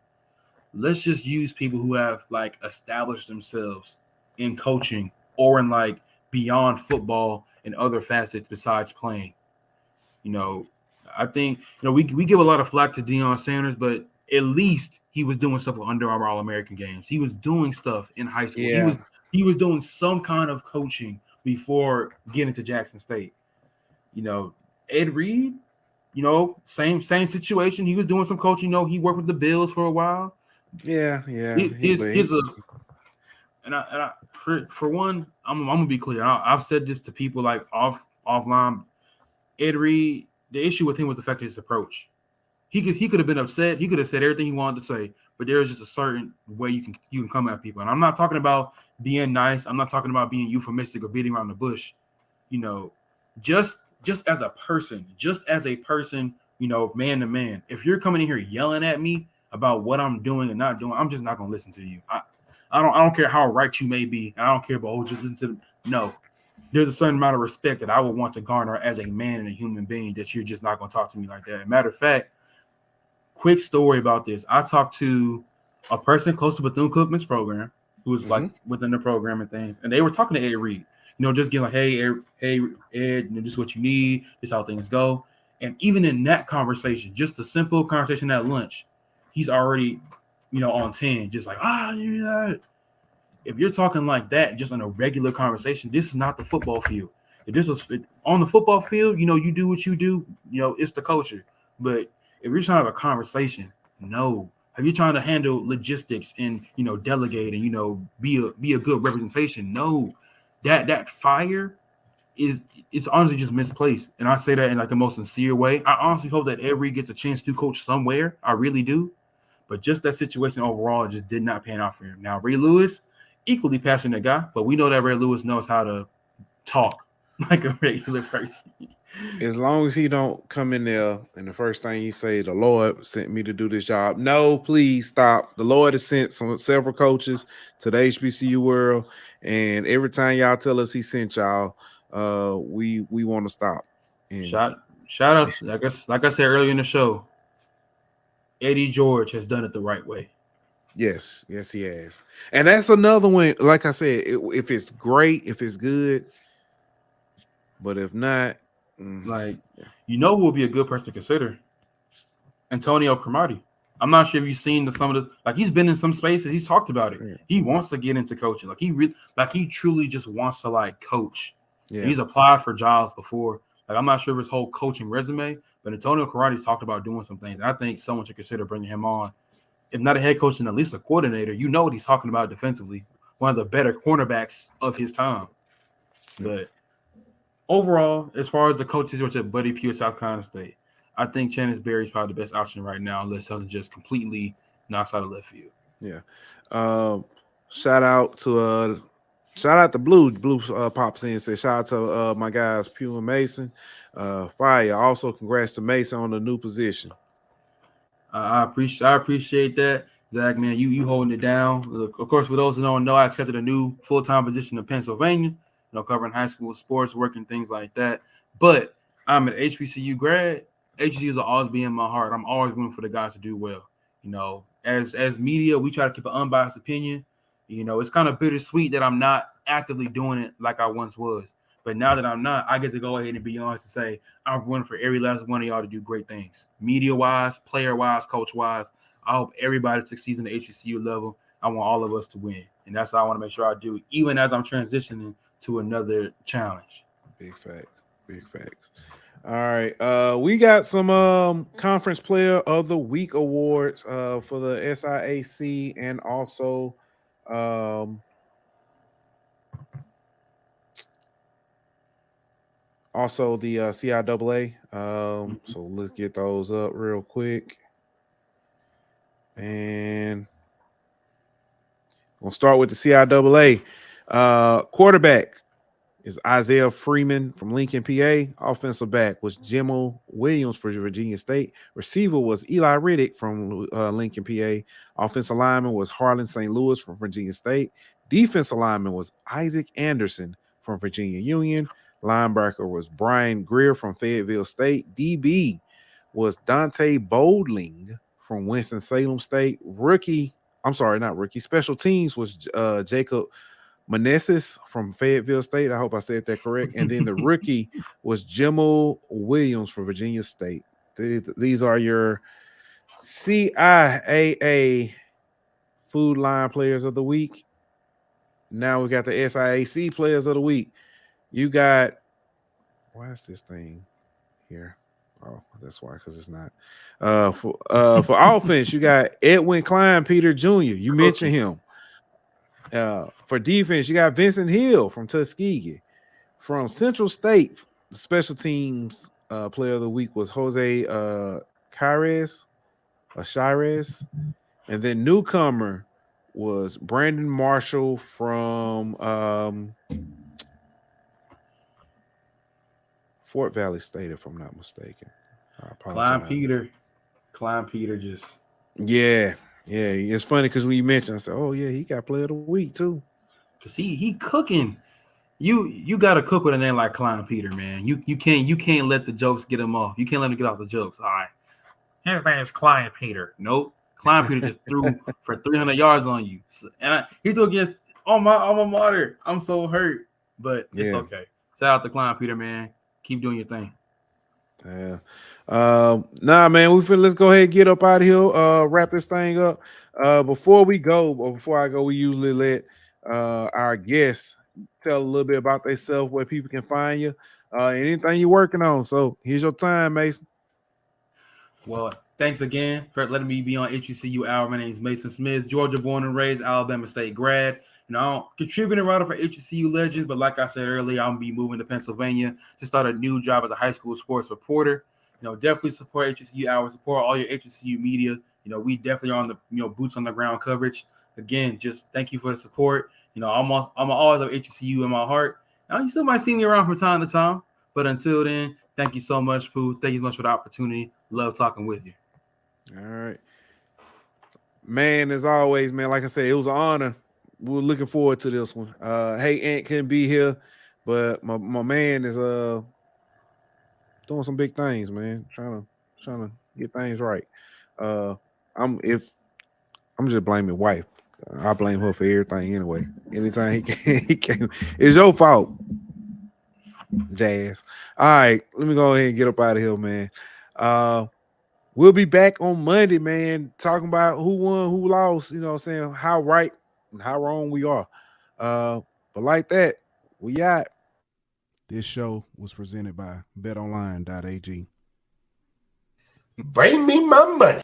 Let's just use people who have established themselves in coaching or in beyond football and other facets besides playing. I think, we give a lot of flack to Deion Sanders, but at least he was doing stuff with Under Armour All-American games. He was doing stuff in high school. Yeah. He was doing some kind of coaching before getting to Jackson State. Ed Reed, same situation. He was doing some coaching. He worked with the Bills for a while. Yeah. For one, I'm gonna be clear. I've said this to people offline. Ed Reed, the issue with him was the fact of his approach. He could have been upset. He could have said everything he wanted to say, but there's just a certain way you can come at people. And I'm not talking about being nice. I'm not talking about being euphemistic or beating around the bush. Just as a person, man to man. If you're coming in here yelling at me about what I'm doing and not doing, I'm just not gonna listen to you. I don't care how right you may be, and I don't care about just listen to. No, there's a certain amount of respect that I would want to garner as a man and a human being that you're just not gonna talk to me like that. Matter of fact, quick story about this. I talked to a person close to Bethune-Cookman's program who was within the program and things, and they were talking to Ed Reed. Just getting hey, Ed, this is what you need. This is how things go. And even in that conversation, just a simple conversation at lunch, he's already, on 10, just if you're talking like that, just on a regular conversation, this is not the football field. If this was on the football field, you do what you do, it's the culture. But if you're trying to have a conversation, no. If you're trying to handle logistics and, delegate and, be a good representation, no. That fire it's honestly just misplaced. And I say that in the most sincere way. I honestly hope that Ed Reed gets a chance to coach somewhere. I really do. But just that situation overall just did not pan out for him. Now, Ray Lewis, equally passionate guy, but we know that Ray Lewis knows how to talk like a regular person. As long as he don't come in there and the first thing he say, the Lord sent me to do this job. No, please stop. The Lord has sent several coaches to the HBCU world, and every time y'all tell us he sent y'all, we want to stop. And Shout out, like I said earlier in the show, Eddie George has done it the right way. yes, he has. And that's another one. Like I said, if it's great, if it's good, but if not, you know who would be a good person to consider? Antonio Cromartie. I'm not sure if you've seen some of the, like, he's been in some spaces. He's talked about it. Yeah. He wants to get into coaching. Like he truly just wants to like coach. Yeah. He's applied for jobs before. Like, I'm not sure of his whole coaching resume, but Antonio Cromartie's talked about doing some things. And I think someone should consider bringing him on. If not a head coach, then at least a coordinator. You know what he's talking about defensively. One of the better cornerbacks of his time. Yeah. But overall, as far as the coaches which at Buddy Pugh, South Carolina State, I think Channis Berry is probably the best option right now, unless something just completely knocks out of left field. Yeah. Shout out to Blue pops in and says shout out to my guys Pugh and Mason. Fire. Also, congrats to Mason on the new position. I appreciate that, Zach. Man, you holding it down. Look, of course, for those who don't know, I accepted a new full-time position in Pennsylvania. Covering high school sports, working things like that. But I'm an HBCU grad. HBCUs will always be in my heart. I'm always rooting for the guys to do well. As media, we try to keep an unbiased opinion. It's kind of bittersweet that I'm not actively doing it like I once was. But now that I'm not, I get to go ahead and be honest to say I'm rooting for every last one of y'all to do great things. Media-wise, player-wise, coach-wise. I hope everybody succeeds in the HBCU level. I want all of us to win. And that's what I want to make sure I do, even as I'm transitioning to another challenge. Big facts. All right. We got some conference player of the week awards for the SIAC and also the CIAA. So let's get those up real quick. And we'll start with the CIAA. Quarterback is Isaiah Freeman from Lincoln, PA. Offensive back was Jimmo Williams for Virginia State. Receiver was Eli Riddick from Lincoln, PA. Offensive lineman was Harlan St. Louis from Virginia State. Defensive lineman was Isaac Anderson from Virginia Union. Linebacker was Brian Greer from Fayetteville State. DB was Dante Bowling from Winston-Salem State. Special teams was Jacob Manessis from Fayetteville State. I hope I said that correct. And then the rookie was Jimmo Williams from Virginia State. These are your CIAA Food Line Players of the Week. Now we got the SIAC Players of the Week. You got, why is this thing here? Oh, that's why, because it's not. For offense, you got Edwin Klein Peter Jr. You mentioned him. For defense, you got Vincent Hill from Tuskegee. From Central State, the special teams player of the week was Jose Shires. And then newcomer was Brandon Marshall from Fort Valley State, if I'm not mistaken. Klein Peter just. Yeah. It's funny because when you mentioned, I said, "Oh yeah, he got player of the week too." Cause he cooking. You got to cook with a name like Klein Peter, man. You can't let the jokes get him off. You can't let him get off the jokes. All right, his name is Klein Peter. Nope, Klein Peter just threw for 300 yards on you, and he threw against my alma mater. I'm so hurt, but it's okay. Shout out to Klein Peter, man. Keep doing your thing. Yeah. Man, let's go ahead and get up out of here. Wrap this thing up. Before I go, we usually let our guests tell a little bit about themselves, where people can find you, anything you're working on. So here's your time, Mason. Well, thanks again for letting me be on HBCU Hour. My name is Mason Smith, Georgia born and raised, Alabama State grad. Contributing writer for HBCU Legends, but like I said earlier, I'm gonna be moving to Pennsylvania to start a new job as a high school sports reporter. Definitely support HBCU Hour, support all your HBCU media. we definitely are on the boots on the ground coverage. Again, just thank you for the support. I'm always have HBCU in my heart. Now, you still might see me around from time to time, but until then, thank you so much, Pooh. Thank you so much for the opportunity. Love talking with you. All right. Man, as always, man, like I said, it was an honor. We're looking forward to this one. Hey, Ant couldn't be here, but my man is doing some big things, man. Trying to get things right. I'm just blaming wife. I blame her for everything anyway. Anytime he came, it's your fault. Jazz. All right, let me go ahead and get up out of here, man. We'll be back on Monday, man, talking about who won, who lost, saying how right and how wrong we are. But like that, we out. This show was presented by betonline.ag. Bring me my money.